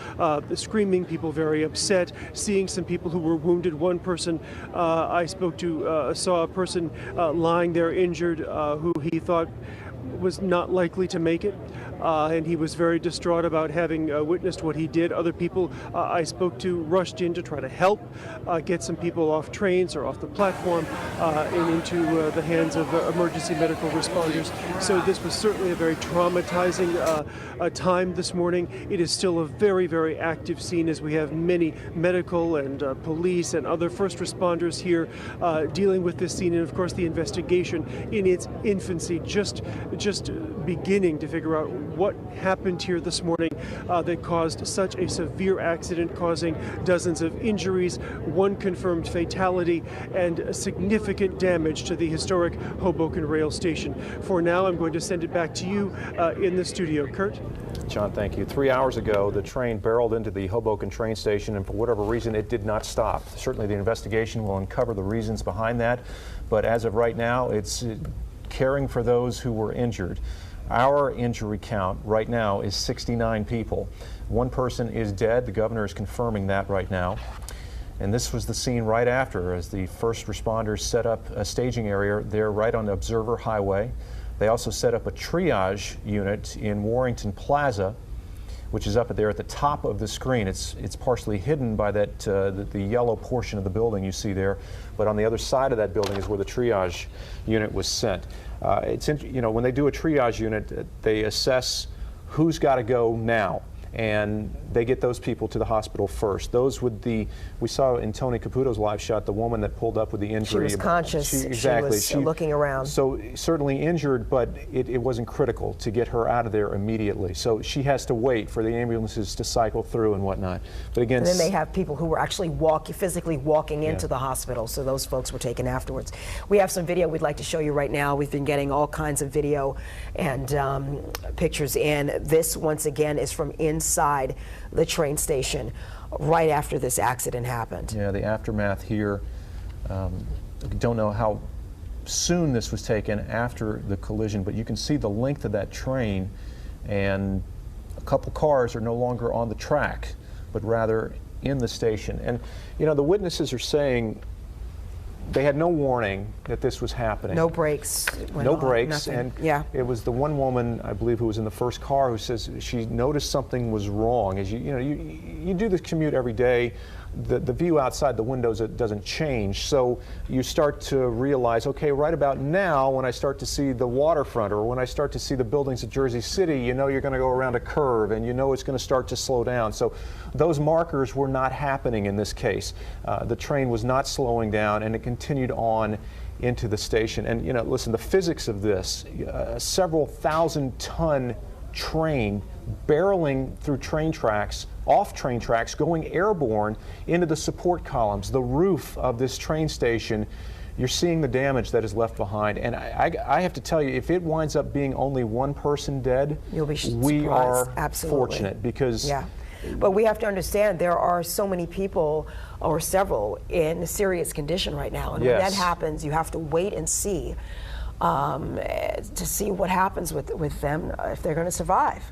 screaming, people very upset, seeing some people who were wounded. One person I spoke to saw a person lying there injured who he thought was not likely to make it, and he was very distraught about having witnessed what he did. Other people I spoke to rushed in to try to help get some people off trains or off the platform and into the hands of emergency medical responders. So this was certainly a very traumatizing time this morning. It is still a very, very active scene as we have many medical and police and other first responders here dealing with this scene, and of course the investigation in its infancy, just beginning to figure out what happened here this morning that caused such a severe accident, causing dozens of injuries, 1 confirmed fatality, and significant damage to the historic Hoboken rail station. For now, I'm going to send it back to you in the studio. Kurt? John, thank you. 3 hours ago, the train barreled into the Hoboken train station, and for whatever reason, it did not stop. Certainly the investigation will uncover the reasons behind that, but as of right now, it's caring for those who were injured. Our injury count right now is 69 people. 1 person is dead. The governor is confirming that right now. And this was the scene right after, as the first responders set up a staging area there right on the Observer Highway. They also set up a triage unit in Warrington Plaza, which is up there at the top of the screen. It's partially hidden by that the yellow portion of the building you see there, but on the other side of that building is where the triage unit was sent. When they do a triage unit, they assess who's got to go now, and they get those people to the hospital first. Those we saw in Tony Caputo's live shot, the woman that pulled up with the injury. She was conscious. Exactly. She was looking around. So certainly injured, but it wasn't critical to get her out of there immediately. So she has to wait for the ambulances to cycle through and whatnot. But again, and then they have people who were actually physically walking into the hospital, so those folks were taken afterwards. We have some video we'd like to show you right now. We've been getting all kinds of video and pictures in. This, once again, is from inside the train station right after this accident happened. Yeah, the aftermath here. Don't know how soon this was taken after the collision, but you can see the length of that train, and a couple cars are no longer on the track, but rather in the station. And the witnesses are saying they had no warning that this was happening. No brakes. No brakes. Nothing. And it was the one woman, I believe, who was in the first car who says she noticed something was wrong. As you do this commute every day, the view outside the windows, it doesn't change. So you start to realize, okay, right about now, when I start to see the waterfront or when I start to see the buildings at Jersey City, you know you're going to go around a curve and you know it's going to start to slow down. So those markers were not happening in this case. The train was not slowing down, and it continued on into the station. And you know, listen, the physics of this, several thousand-ton train barreling through train tracks, off train tracks, going airborne into the support columns, the roof of this train station. You're seeing the damage that is left behind. And I have to tell you, if it winds up being only one person dead, you'll be surprised. We are Absolutely. Fortunate because but we have to understand there are so many people, or several, in serious condition right now. And when that happens, you have to wait and see to see what happens with them, if they're going to survive.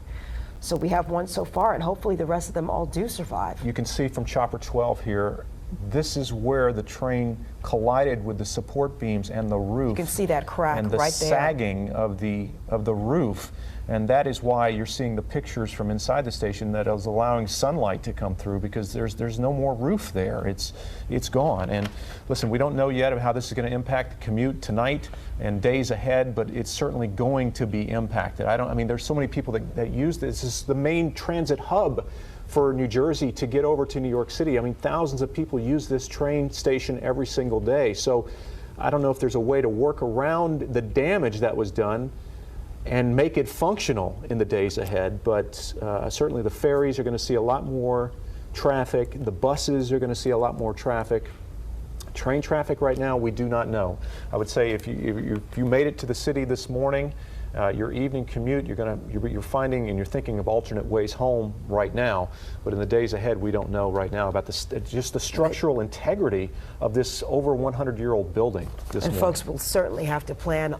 So we have one so far, and hopefully the rest of them all do survive. You can see from Chopper 12 here, this is where the train collided with the support beams and the roof. You can see that crack and the right there. sagging of the roof. And that is why you're seeing the pictures from inside the station that is allowing sunlight to come through, because there's no more roof there. It's gone. And listen, we don't know yet of how this is going to impact the commute tonight and days ahead, but it's certainly going to be impacted. I mean, there's so many people that use this. This is the main transit hub for New Jersey to get over to New York City. I mean, thousands of people use this train station every single day. So I don't know if there's a way to work around the damage that was done and make it functional in the days ahead, but certainly the ferries are going to see a lot more traffic. The buses are going to see a lot more traffic. Train traffic right now, we do not know. I would say if you made it to the city this morning, your evening commute, you're finding and you're thinking of alternate ways home right now. But in the days ahead, we don't know right now about just the structural integrity of this over 100-year-old building this morning. Folks will certainly have to plan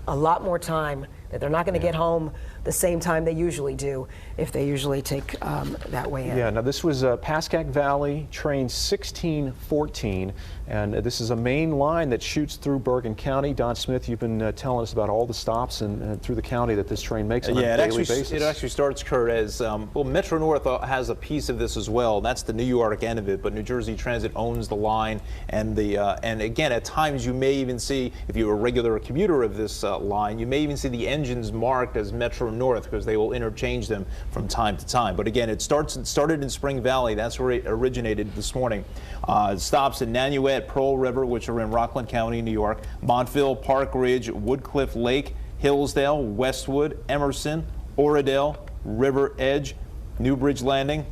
a lot more time, that they're not going to get home the same time they usually do if they usually take that way in. Yeah, now this was Pascack Valley, train 1614, and this is a main line that shoots through Bergen County. Don Smith, you've been telling us about all the stops and through the county that this train makes on a daily basis. It actually starts, Kurt, as, well, Metro North has a piece of this as well. That's the New York end of it, but New Jersey Transit owns the line, and and again, at times you may even see, if you're a regular commuter of this line, you may even see the engines marked as Metro North, because they will interchange them from time to time. But again, it started in Spring Valley. That's where it originated this morning. It stops in Nanuet, Pearl River, which are in Rockland County, New York, Montville, Park Ridge, Woodcliff Lake, Hillsdale, Westwood, Emerson, Oradell, River Edge, Newbridge Landing,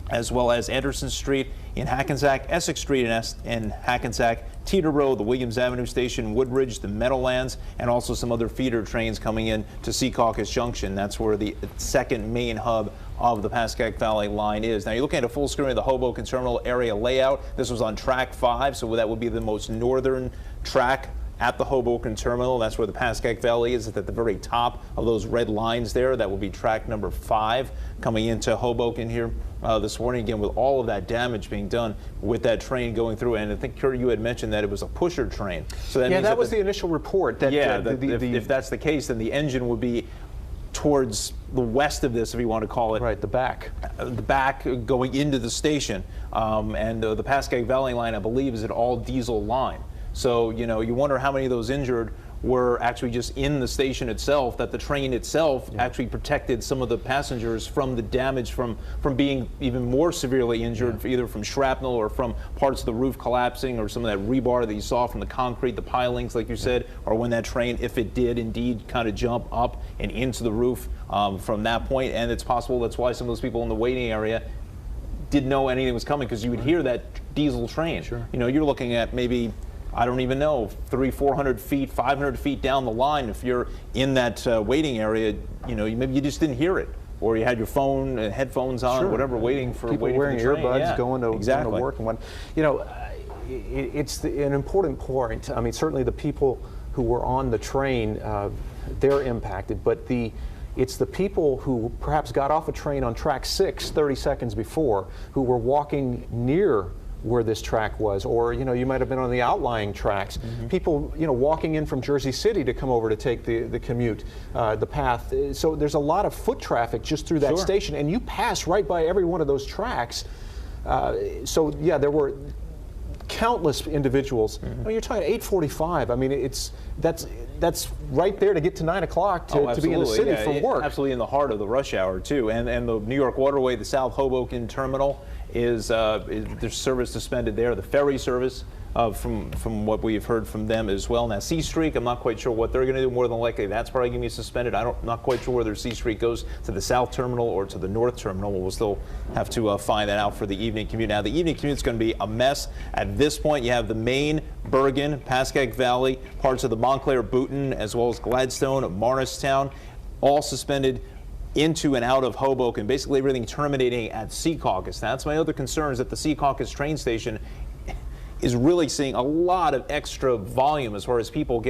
as well as Anderson Street in Hackensack, Essex Street in Hackensack, Teterboro, the Williams Avenue Station, Woodridge, the Meadowlands, and also some other feeder trains coming in to Secaucus Junction. That's where the second main hub of the Pascack Valley line is. Now you're looking at a full screen of the Hoboken Terminal area layout. This was on track 5, so that would be the most northern track at the Hoboken Terminal. That's where the Pascack Valley is, at the very top of those red lines there. That will be track number 5 coming into Hoboken here this morning, again, with all of that damage being done with that train going through. And I think, Kurt, you had mentioned that it was a pusher train. So that means that was the initial report. That, if that's the case, then the engine would be towards the west of this, if you want to call it. Right, the back. The back going into the station. And the Pascack Valley line, I believe, is an all-diesel line. So, you know, you wonder how many of those injured were actually just in the station itself, that the train itself actually protected some of the passengers from the damage from being even more severely injured, either from shrapnel or from parts of the roof collapsing, or some of that rebar that you saw from the concrete, the pilings, like you said, or when that train, if it did indeed kind of jump up and into the roof from that point. And it's possible that's why some of those people in the waiting area didn't know anything was coming, because you would hear that diesel train. Sure. You know, you're looking at maybe, I don't even know, 300-400 feet, 500 feet down the line. If you're in that waiting area, you know, maybe you just didn't hear it, or you had your phone, headphones on, or whatever, waiting for people wearing for the train. earbuds, going to work and what. You know, it's an important point. I mean, certainly the people who were on the train, they're impacted, but it's the people who perhaps got off a train on track 6 30 seconds before, who were walking near where this track was, or you know, you might have been on the outlying tracks. People, you know, walking in from Jersey City to come over to take the commute, the path. So there's a lot of foot traffic just through that station, and you pass right by every one of those tracks. So yeah, there were countless individuals. I mean, you're talking 8:45. I mean, that's right there to get to 9 o'clock to be in the city for work. Absolutely in the heart of the rush hour too. And the New York Waterway, the South Hoboken Terminal there's service suspended there. The ferry service. From what we've heard from them as well. Now, C Street, I'm not quite sure what they're going to do. More than likely, that's probably going to be suspended. I'm not quite sure whether C Street goes to the South Terminal or to the North Terminal. We'll still have to find that out for the evening commute. Now, the evening commute is going to be a mess. At this point, you have the Main, Bergen, Pascagoula Valley, parts of the Montclair, Boonton, as well as Gladstone, Morristown, all suspended into and out of Hoboken. Basically, everything terminating at Secaucus. That's my other concern, is that the Secaucus train station is really seeing a lot of extra volume as far as people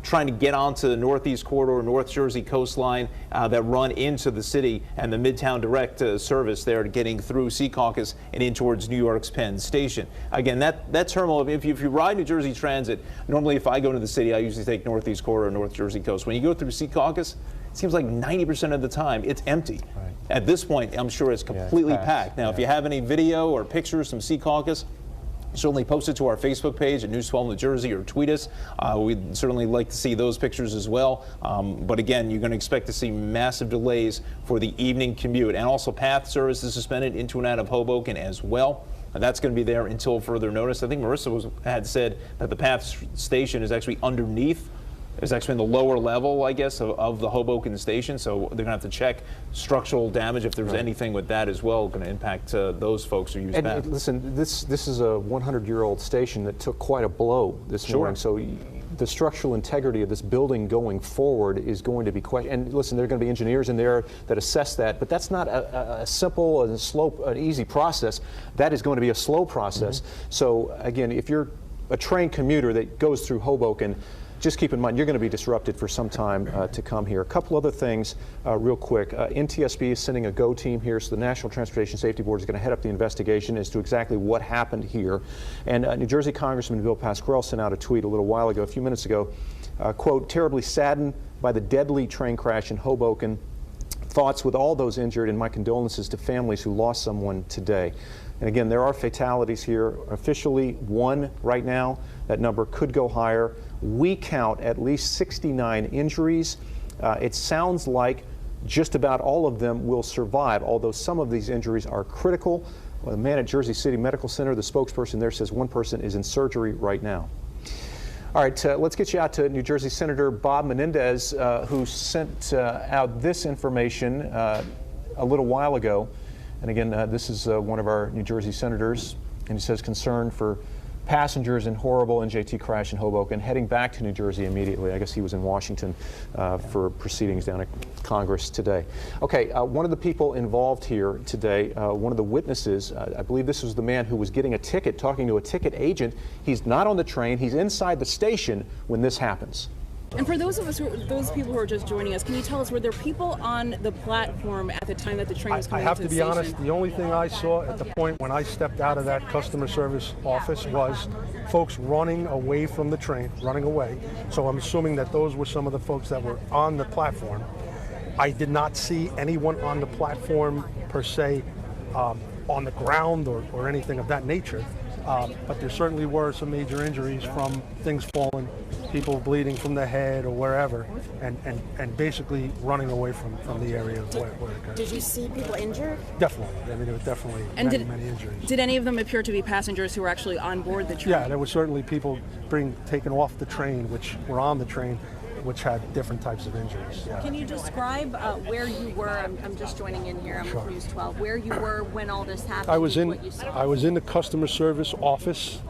trying to get onto the Northeast Corridor, North Jersey coastline that run into the city, and the Midtown Direct service there getting through Secaucus and in towards New York's Penn Station. Again, that terminal, if you ride New Jersey Transit, normally if I go into the city, I usually take Northeast Corridor, North Jersey coast. When you go through Secaucus, it seems like 90% of the time it's empty. Right. At this point, I'm sure it's completely packed. Now, if you have any video or pictures from Secaucus, certainly post it to our Facebook page at News 12 New Jersey or tweet us. We'd certainly like to see those pictures as well. But again, you're going to expect to see massive delays for the evening commute. And also PATH service is suspended into and out of Hoboken as well. That's going to be there until further notice. I think Marissa had said that the PATH station is actually underneath. It's actually in the lower level, I guess, of the Hoboken station. So they're going to have to check structural damage if there's anything with that as well, going to impact those folks who use PATH. Listen, this is a 100-year-old station that took quite a blow this morning. So the structural integrity of this building going forward is going to be questioned. And listen, there are going to be engineers in there that assess that, but that's not a simple and an easy process. That is going to be a slow process. So again, if you're a train commuter that goes through Hoboken, just keep in mind, you're going to be disrupted for some time to come here. A couple other things real quick. NTSB is sending a GO team here, so the National Transportation Safety Board is going to head up the investigation as to exactly what happened here. And New Jersey Congressman Bill Pascrell sent out a tweet a few minutes ago, quote, terribly saddened by the deadly train crash in Hoboken. Thoughts with all those injured and my condolences to families who lost someone today. And again, there are fatalities here. Officially 1 right now. That number could go higher. We count at least 69 injuries. It sounds like just about all of them will survive, although some of these injuries are critical. Well, the man at Jersey City Medical Center, the spokesperson there, says one person is in surgery right now. All right, let's get you out to New Jersey Senator Bob Menendez, who sent out this information a little while ago. And again, this is one of our New Jersey senators, and he says concern for passengers in horrible NJT crash in Hoboken, heading back to New Jersey immediately. I guess he was in Washington for proceedings down at Congress today. Okay, one of the people involved here today, one of the witnesses, I believe this was the man who was getting a ticket, talking to a ticket agent. He's not on the train. He's inside the station when this happens. And for those people who are just joining us, can you tell us, were there people on the platform at the time that the train was coming into the station? I have to be honest, the only thing I saw at the point when I stepped out of that customer service office was folks running away from the train, running away. So I'm assuming that those were some of the folks that were on the platform. I did not see anyone on the platform per se on the ground or anything of that nature. But there certainly were some major injuries from things falling, people bleeding from the head or wherever, and basically running away from the area where it occurred. Did you see people injured? Definitely. I mean, there were definitely many injuries. Did any of them appear to be passengers who were actually on board the train? Yeah, there were certainly people taken off the train, which were on the train, which had different types of injuries. Yeah. Can you describe where you were? I'm just joining in here. I'm with News 12. Where you were when all this happened? I was in the customer service office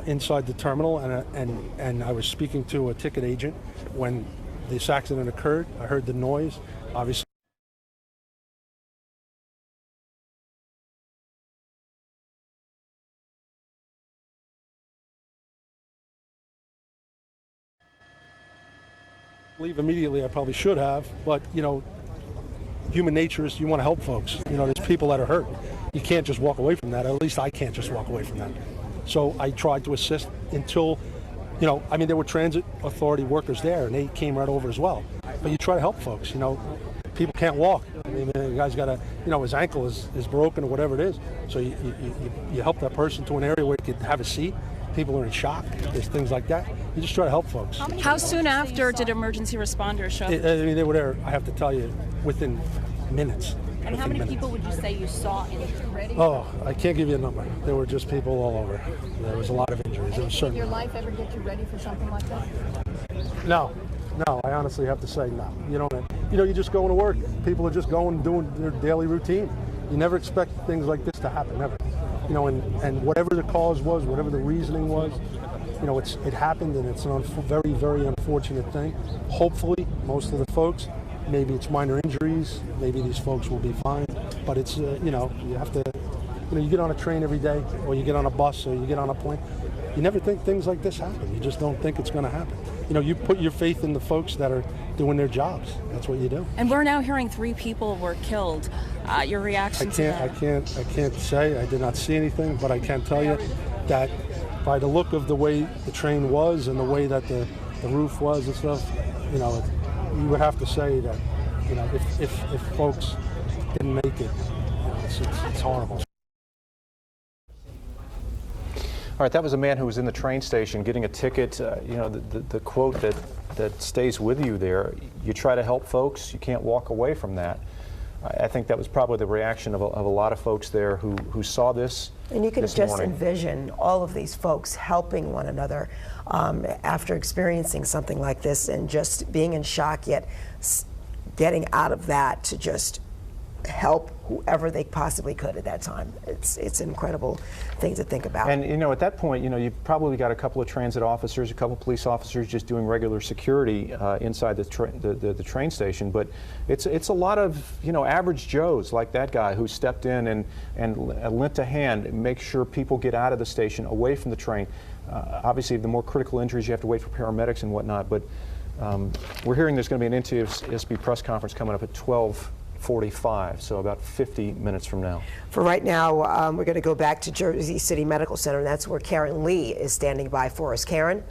inside the terminal, and I was speaking to a ticket agent when this accident occurred. I heard the noise, obviously. Leave immediately, I probably should have, but human nature is you want to help folks. There's people that are hurt. You can't just walk away from that. At least I can't just walk away from that. So I tried to assist until, there were transit authority workers there, and they came right over as well. But you try to help folks. People can't walk. mean, the guy's got his ankle is broken or whatever it is. So you help that person to an area where he could have a seat. People are in shock. There's things like that. You just try to help folks. How soon after did emergency responders show up? I mean, they were there, I have to tell you, within minutes. And how many people would you say you saw in the Oh, I can't give you a number. There were just people all over. There was a lot of injuries. Did your life ever get you ready for something like that? No, I honestly have to say no. You just go to work. People are just doing their daily routine. You never expect things like this to happen, never. And whatever the cause was, whatever the reasoning was, it happened, and it's a very, very unfortunate thing. Hopefully, most of the folks, maybe it's minor injuries, maybe these folks will be fine, but it's, you have to, you get on a train every day, or you get on a bus, or you get on a plane. You never think things like this happen. You just don't think it's going to happen. You put your faith in the folks that are doing their jobs. That's what you do. And we're now hearing 3 people were killed. Your reaction to that? I can't say. I did not see anything, but I can tell you that by the look of the way the train was and the way that the roof was and stuff, you would have to say that, if folks didn't make it, it's horrible. All right, that was a man who was in the train station getting a ticket. The quote that stays with you there, you try to help folks, you can't walk away from that. I think that was probably the reaction of a lot of folks there who saw this. And you can this just morning. envision all of these folks helping one another after experiencing something like this and just being in shock, yet getting out of that to just help whoever they possibly could at that time. It's an incredible thing to think about. And at that point, you've probably got a couple of transit officers, a couple of police officers just doing regular security inside the train station. But it's a lot of average Joes like that guy who stepped in and lent a hand and make sure people get out of the station, away from the train. Obviously, the more critical injuries, you have to wait for paramedics and whatnot. But we're hearing there's going to be an NTSB press conference coming up at 12:45, so about 50 minutes from now. For right now, we're going to go back to Jersey City Medical Center, and that's where Karen Lee is standing by for us. Karen?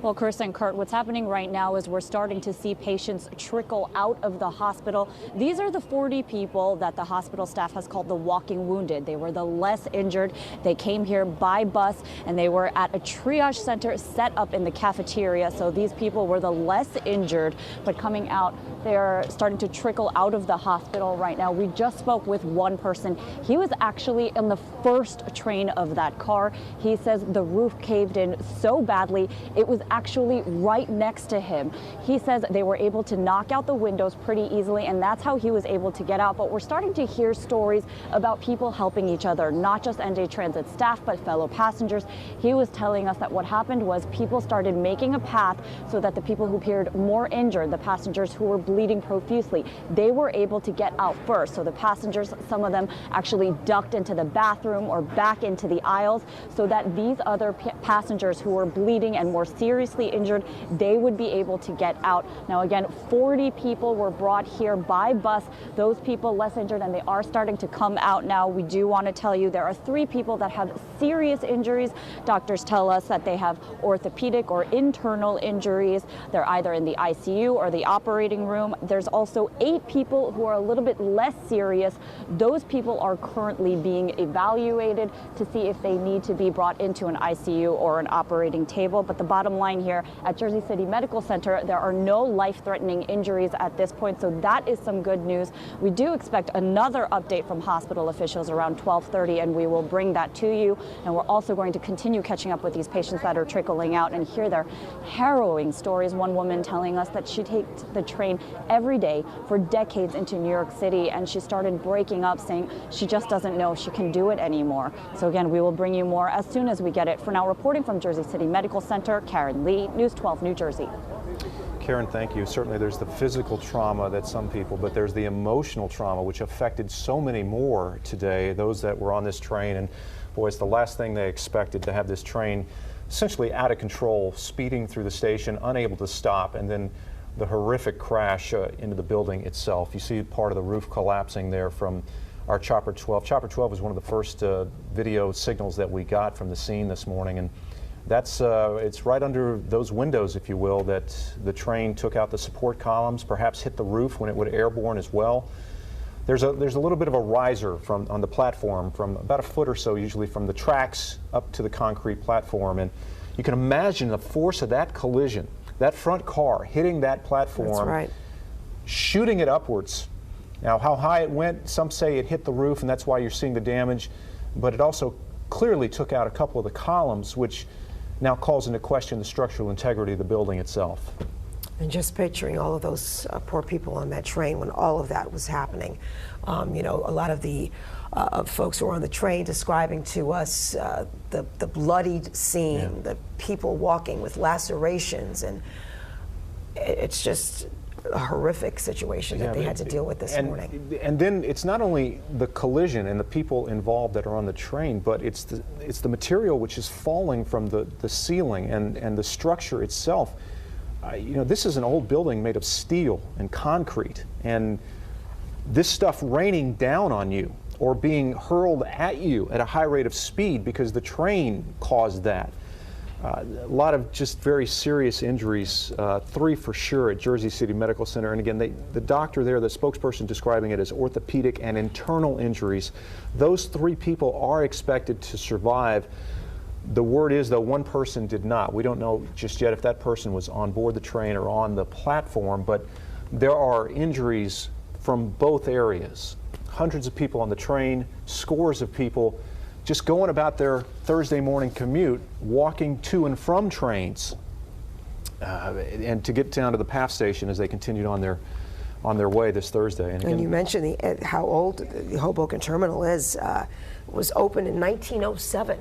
Well, Chris and Kurt, what's happening right now is we're starting to see patients trickle out of the hospital. These are the 40 people that the hospital staff has called the walking wounded. They were the less injured. They came here by bus, and they were at a triage center set up in the cafeteria. So these people were the less injured, but coming out, they're starting to trickle out of the hospital right now. We just spoke with one person. He was actually in the first train of that car. He says the roof caved in so badly, it was actually right next to him. He says they were able to knock out the windows pretty easily, and that's how he was able to get out. But we're starting to hear stories about people helping each other, not just NJ Transit staff, but fellow passengers. He was telling us that what happened was people started making a path so that the people who appeared more injured, the passengers who were bleeding profusely, they were able to get out first. So the passengers, some of them actually ducked into the bathroom or back into the aisles so that these other passengers who were bleeding and more seriously injured, they would be able to get out. Now again, 40 people were brought here by bus, those people less injured, and they are starting to come out now. We do want to tell you there are 3 people that have serious injuries. Doctors tell us that they have orthopedic or internal injuries. They're either in the ICU or the operating room. There's also 8 people who are a little bit less serious. Those people are currently being evaluated to see if they need to be brought into an ICU or an operating table. But the bottom line here at Jersey City Medical Center, there are no life-threatening injuries at this point, so that is some good news. We do expect another update from hospital officials around 12:30, and we will bring that to you. And we're also going to continue catching up with these patients that are trickling out and hear their harrowing stories. One woman telling us that she takes the train every day for decades into New York City, and she started breaking up, saying she just doesn't know if she can do it anymore. So again, we will bring you more as soon as we get it. For now, reporting from Jersey City Medical Center, Karen Lee, News 12, New Jersey. Karen, thank you. Certainly there's the physical trauma that some people, but there's the emotional trauma which affected so many more today, those that were on this train. And boy, it's the last thing they expected, to have this train essentially out of control, speeding through the station, unable to stop, and then the horrific crash into the building itself. You see part of the roof collapsing there from our Chopper 12. Chopper 12 was one of the first video signals that we got from the scene this morning, and It's right under those windows, if you will, that the train took out the support columns, perhaps hit the roof when it would airborne as well. There's a little bit of a riser on the platform from about a foot or so, usually from the tracks up to the concrete platform, and you can imagine the force of that collision, that front car hitting that platform. That's right. Shooting it upwards. Now, how high it went, some say it hit the roof, and that's why you're seeing the damage, but it also clearly took out a couple of the columns, which now calls into question the structural integrity of the building itself. And just picturing all of those poor people on that train when all of that was happening. You know, a lot of the folks who were on the train describing to us the bloodied scene, the people walking with lacerations, and it's just a horrific situation that they had to deal with this morning. And then it's not only the collision and the people involved that are on the train, but it's the material which is falling from the ceiling and the structure itself. You know, this is an old building made of steel and concrete, and this stuff raining down on you or being hurled at you at a high rate of speed because the train caused that. A lot of just very serious injuries, 3 for sure at Jersey City Medical Center. And again, the doctor there, the spokesperson describing it as orthopedic and internal injuries. Those 3 people are expected to survive. The word is, though, one person did not. We don't know just yet if that person was on board the train or on the platform, but there are injuries from both areas. Hundreds of people on the train, scores of people just going about their Thursday morning commute, walking to and from trains, and to get down to the PAF station as they continued on their way this Thursday. And you mentioned how old the Hoboken terminal is. It was opened in 1907.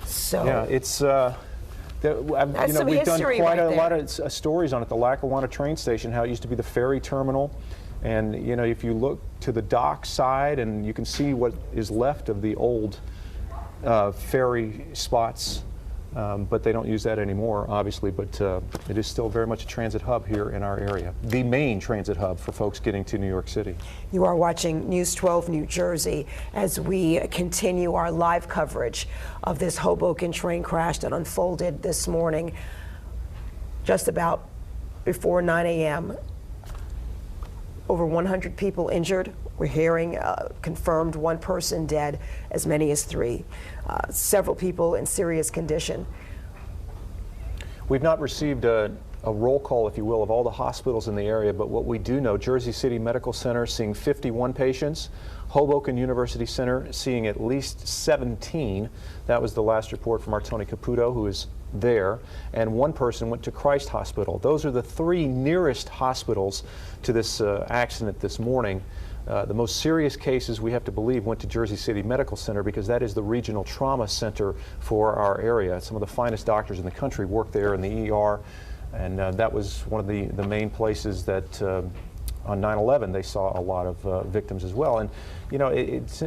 So yeah, it's you know, we've done quite a lot of stories on it. The Lackawanna train station, how it used to be the ferry terminal, and you know, if you look to the dock side, and you can see what is left of the old ferry spots, but they don't use that anymore, obviously. But it is still very much a transit hub here in our area, the main transit hub for folks getting to New York City. You are watching News 12 New Jersey as we continue our live coverage of this Hoboken train crash that unfolded this morning just about before 9 a.m. Over 100 people injured. We're hearing confirmed 1 person dead, as many as 3. Several people in serious condition. We've not received a roll call, if you will, of all the hospitals in the area, but what we do know, Jersey City Medical Center seeing 51 patients, Hoboken University Center seeing at least 17. That was the last report from our Tony Caputo, who is there, and 1 person went to Christ Hospital. Those are the 3 nearest hospitals to this accident this morning. The most serious cases, we have to believe, went to Jersey City Medical Center because that is the regional trauma center for our area. Some of the finest doctors in the country work there in the ER, and that was one of the main places that on 9/11 they saw a lot of victims as well. And you know,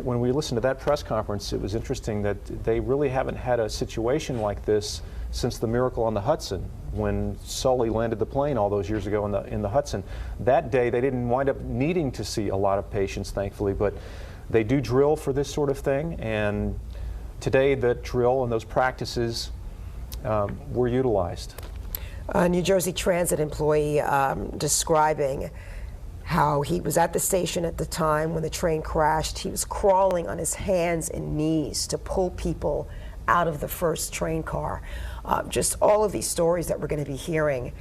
when we listened to that press conference, it was interesting that they really haven't had a situation like this since the Miracle on the Hudson, when Sully landed the plane all those years ago in the Hudson. That day, they didn't wind up needing to see a lot of patients, thankfully, but they do drill for this sort of thing, and today the drill and those practices were utilized. A New Jersey Transit employee describing how he was at the station at the time when the train crashed. He was crawling on his hands and knees to pull people out of the first train car. Just all of these stories that we're going to be hearing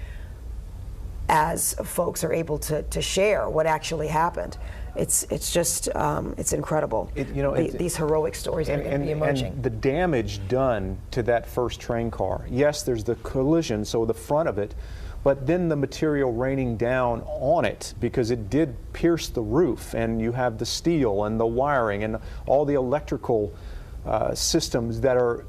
as folks are able to share what actually happened. It's just it's incredible. These heroic stories are going to be emerging. And the damage done to that first train car. Yes, there's the collision, so the front of it, but then the material raining down on it, because it did pierce the roof, and you have the steel and the wiring and all the electrical systems that are,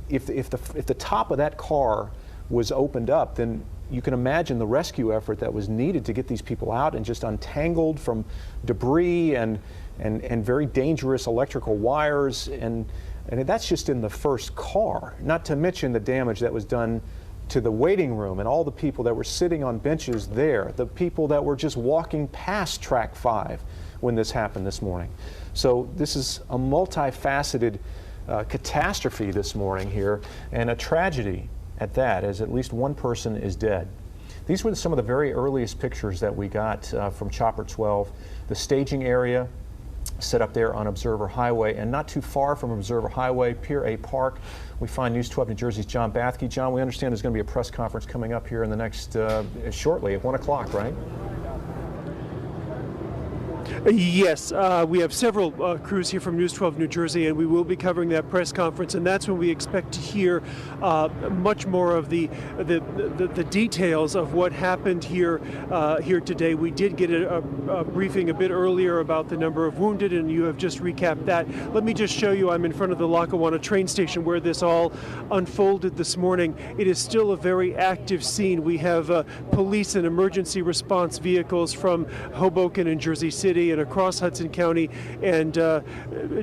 if the top of that car was opened up, then you can imagine the rescue effort that was needed to get these people out and just untangled from debris and very dangerous electrical wires, and that's just in the first car, not to mention the damage that was done to the waiting room and all the people that were sitting on benches there, the people that were just walking past track 5 when this happened this morning. So this is a multifaceted catastrophe this morning here, and a tragedy at that, as at least one person is dead. These were some of the very earliest pictures that we got from Chopper 12. The staging area set up there on Observer Highway, and not too far from Observer Highway, Pier A Park, we find News 12 New Jersey's John Bathke. John, we understand there's going to be a press conference coming up here in the next, shortly at 1 o'clock, right? Yes, we have several crews here from News 12 New Jersey, and we will be covering that press conference, and that's when we expect to hear much more of the details of what happened here today. We did get a briefing a bit earlier about the number of wounded, and you have just recapped that. Let me just show you, I'm in front of the Lackawanna train station where this all unfolded this morning. It is still a very active scene. We have police and emergency response vehicles from Hoboken and Jersey City and across Hudson County, and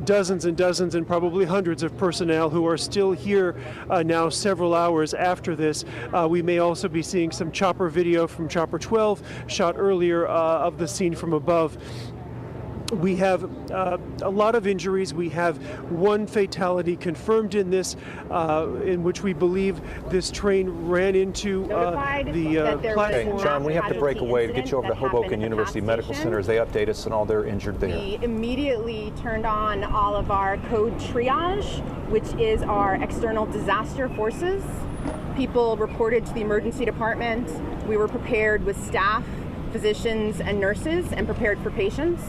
dozens and dozens and probably hundreds of personnel who are still here now several hours after this. We may also be seeing some chopper video from Chopper 12 shot earlier of the scene from above. We have a lot of injuries. We have one fatality confirmed in this, in which we believe this train ran into the platform. Okay, John, we have to break away to get you over to Hoboken University Medical Center as they update us on all their injured there. We immediately turned on all of our code triage, which is our external disaster forces. People reported to the emergency department. We were prepared with staff, physicians, and nurses, and prepared for patients.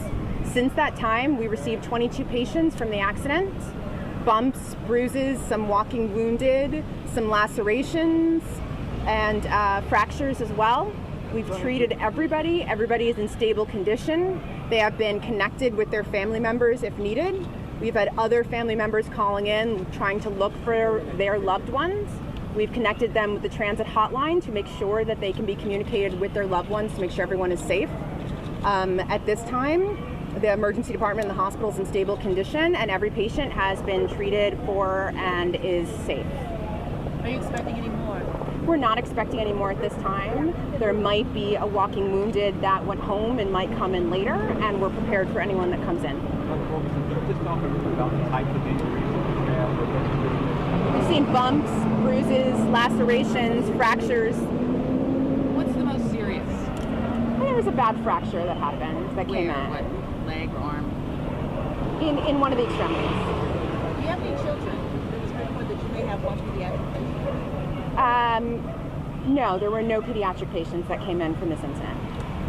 Since that time, we received 22 patients from the accident. Bumps, bruises, some walking wounded, some lacerations, and fractures as well. We've treated everybody. Everybody is in stable condition. They have been connected with their family members if needed. We've had other family members calling in, trying to look for their loved ones. We've connected them with the transit hotline to make sure that they can be communicated with their loved ones to make sure everyone is safe. At this time, the emergency department and the hospital is in stable condition, and every patient has been treated for and is safe. Are you expecting any more? We're not expecting any more at this time. There might be a walking wounded that went home and might come in later, and we're prepared for anyone that comes in. Just talk about the types of injuries. We've seen bumps, bruises, lacerations, fractures. What's the most serious? There was a bad fracture that happened that came in. What, leg or arm? In one of the extremities. Do you have any children? There was a report that you may have one pediatric patient. No, there were no pediatric patients that came in from this incident.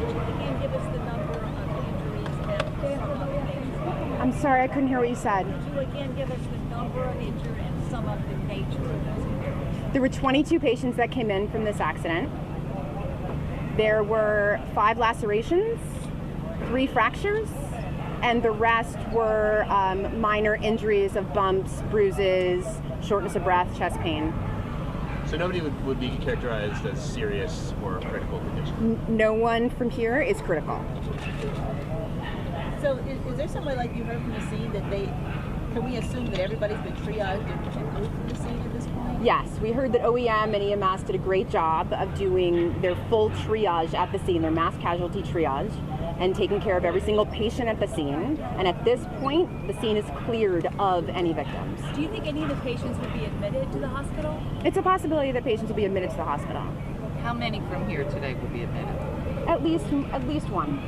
Could you again give us the number of injuries and some of the nature? I'm sorry, I couldn't hear what you said. Could you again give us the number of injuries and some of the nature of those injuries? There were 22 patients that came in from this accident. There were 5 lacerations, 3 fractures, and the rest were minor injuries of bumps, bruises, shortness of breath, chest pain. So nobody would be characterized as serious or critical condition? No one from here is critical. So is there somebody like you heard from the scene that can we assume that everybody's been triaged and moved from the scene at this point? Yes, we heard that OEM and EMS did a great job of doing their full triage at the scene, their mass casualty triage, and taking care of every single patient at the scene. And at this point, the scene is cleared of any victims. Do you think any of the patients would be admitted to the hospital? It's a possibility that patients will be admitted to the hospital. How many from here today will be admitted? At least one.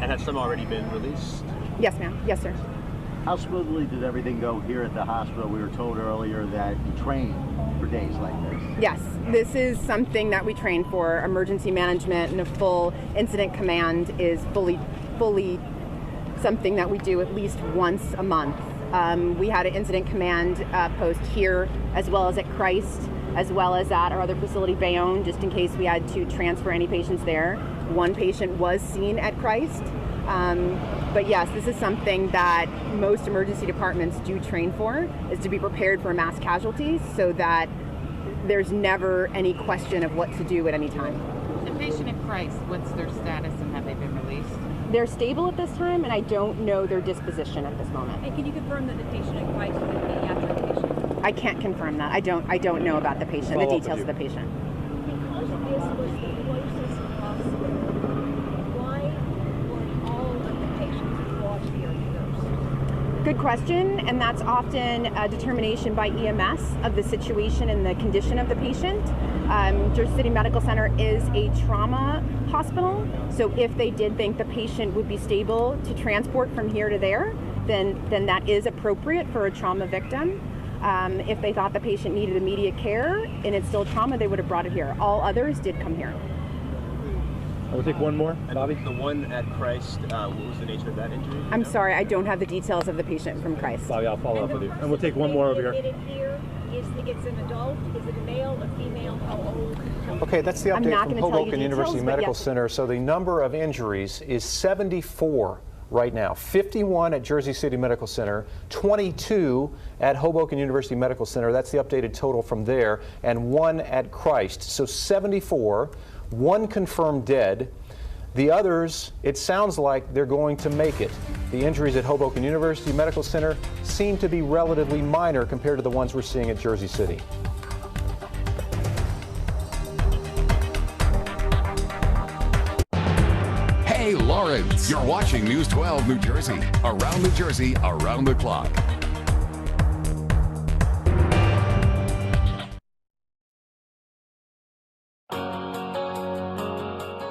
And have some already been released? Yes, ma'am. Yes, sir. How smoothly did everything go here at the hospital? We were told earlier that you train for days like this. Yes, this is something that we train for. Emergency management and a full incident command is fully something that we do at least once a month. We had an incident command post here, as well as at Christ, as well as at our other facility, Bayonne, just in case we had to transfer any patients there. One patient was seen at Christ. But yes, this is something that most emergency departments do train for, is to be prepared for mass casualties so that there's never any question of what to do at any time. The patient at Christ, what's their status and have they been released? They're stable at this time, and I don't know their disposition at this moment. And can you confirm that the patient at Christ is a pediatric patient? I can't confirm that. I don't know about the patient, the details of the patient. Because this was the closest hospital, why weren't all of the patients brought here first? Good question, and that's often a determination by EMS of the situation and the condition of the patient. Jersey City Medical Center is a trauma hospital, so if they did think the patient would be stable to transport from here to there, then that is appropriate for a trauma victim. If they thought the patient needed immediate care and it's still trauma, they would have brought it here. All others did come here. We'll take one more, Bobby. The one at Christ, what was the nature of that injury? I'm sorry, I don't have the details of the patient from Christ. Bobby, I'll follow up with you. And we'll take one more over here. It's an adult? Is it a male, a female? How old? Okay, that's the I'm update not from gonna tell you Hoboken details, University but Medical yes. Center. So the number of injuries is 74 right now. 51 at Jersey City Medical Center, 22 at Hoboken University Medical Center. That's the updated total from there, and 1 at Christ. So 74, 1 confirmed dead. The others, it sounds like they're going to make it. The injuries at Hoboken University Medical Center seem to be relatively minor compared to the ones we're seeing at Jersey City. Hey, Lawrence, you're watching News 12 New Jersey. Around New Jersey, around the clock.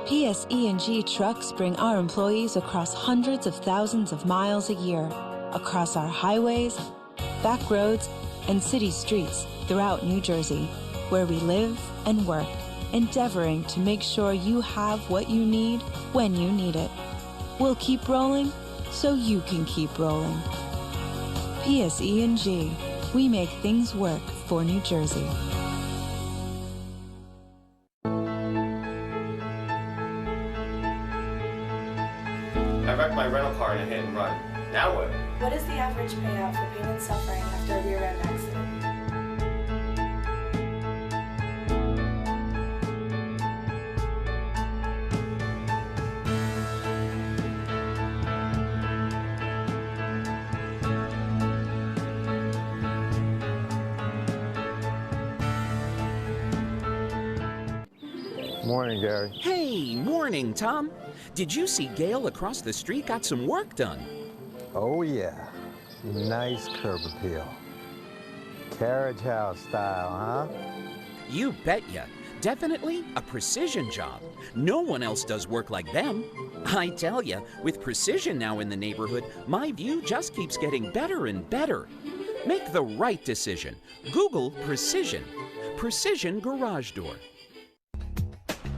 PSE&G trucks bring our employees across hundreds of thousands of miles a year, across our highways, back roads, and city streets throughout New Jersey, where we live and work, endeavoring to make sure you have what you need when you need it. We'll keep rolling so you can keep rolling. PSE&G, we make things work for New Jersey. I wrecked my rental car in a hit and run. Now what? What is the average payout for pain and suffering after a rear-end accident? Morning, Gary. Hey, morning, Tom. Did you see Gail across the street got some work done? Oh, yeah. Nice curb appeal. Carriage house style, huh? You betcha. Definitely a precision job. No one else does work like them. I tell ya, with precision now in the neighborhood, my view just keeps getting better and better. Make the right decision. Google Precision. Precision Garage Door.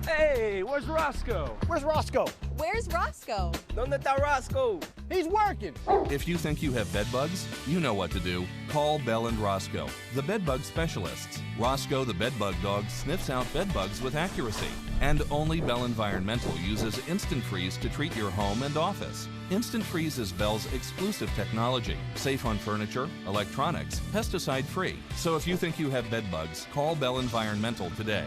Hey, where's Roscoe? Where's Roscoe? Where's Roscoe? ¿Dónde está Roscoe? He's working. If you think you have bed bugs, you know what to do. Call Bell and Roscoe, the bed bug specialists. Roscoe, the bed bug dog, sniffs out bed bugs with accuracy. And only Bell Environmental uses Instant Freeze to treat your home and office. Instant Freeze is Bell's exclusive technology, safe on furniture, electronics, pesticide-free. So if you think you have bed bugs, call Bell Environmental today.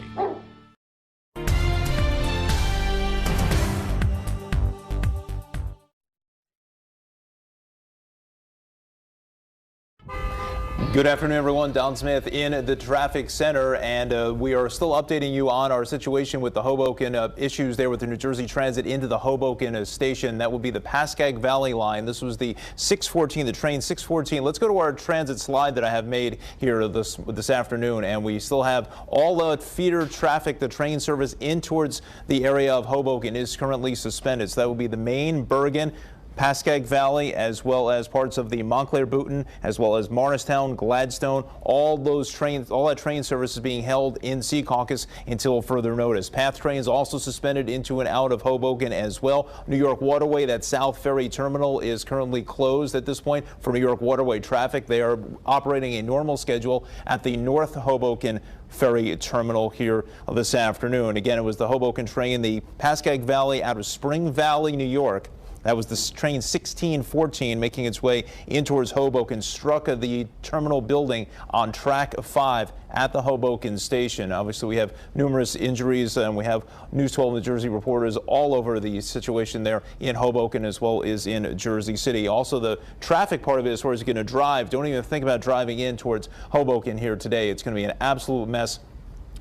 Good afternoon, everyone. Don Smith in the traffic center, and we are still updating you on our situation with the Hoboken issues there with the New Jersey Transit into the Hoboken station. That will be the Pascagoula Valley line. This was the 614, the train 614. Let's go to our transit slide that I have made here this afternoon, and we still have all the feeder traffic. The train service in towards the area of Hoboken is currently suspended. So that will be the main Bergen, Pascagoula Valley, as well as parts of the Montclair Booton, as well as Morristown, Gladstone. All that train service is being held in Secaucus until further notice. PATH trains also suspended into and out of Hoboken as well. New York Waterway, that South Ferry terminal, is currently closed at this point for New York Waterway traffic. They are operating a normal schedule at the North Hoboken Ferry terminal here this afternoon. Again, it was the Hoboken train, the Pascagoula Valley out of Spring Valley, New York. That was the train 1614 making its way in towards Hoboken, struck the terminal building on track 5 at the Hoboken station. Obviously, we have numerous injuries, and we have News 12 New Jersey reporters all over the situation there in Hoboken as well as in Jersey City. Also, the traffic part of it, as far as you're going to drive, don't even think about driving in towards Hoboken here today. It's going to be an absolute mess,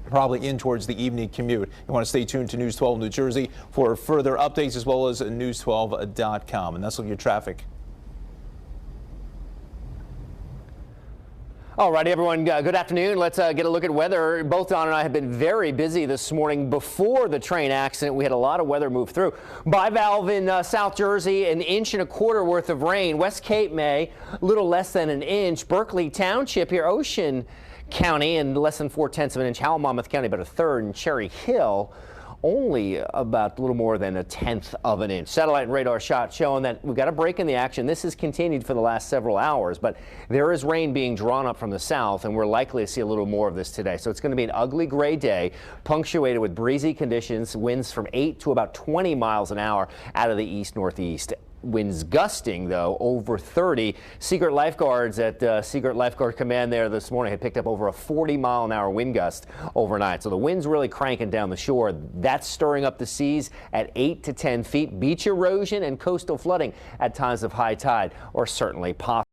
probably in towards the evening commute. You want to stay tuned to News 12 New Jersey for further updates, as well as news12.com. And that's looking at traffic. All righty, everyone, good afternoon. Let's get a look at weather. Both Don and I have been very busy this morning. Before the train accident, we had a lot of weather move through. Bivalve in South Jersey, 1.25 inches worth of rain. West Cape May, a little less than an inch. Berkeley Township here, Ocean County, and less than 0.4 of an inch. Howell, Monmouth County, about 1/3, and Cherry Hill, only about a little more than 1/10 of an inch. Satellite and radar shots showing that we've got a break in the action. This has continued for the last several hours, but there is rain being drawn up from the south, and we're likely to see a little more of this today. So it's going to be an ugly gray day, punctuated with breezy conditions, winds from 8 to about 20 miles an hour out of the east-northeast. Winds gusting, though, over 30. Secret lifeguards at Secret Lifeguard Command there this morning had picked up over a 40-mile-an-hour wind gust overnight. So the wind's really cranking down the shore. That's stirring up the seas at 8 to 10 feet. Beach erosion and coastal flooding at times of high tide are certainly possible.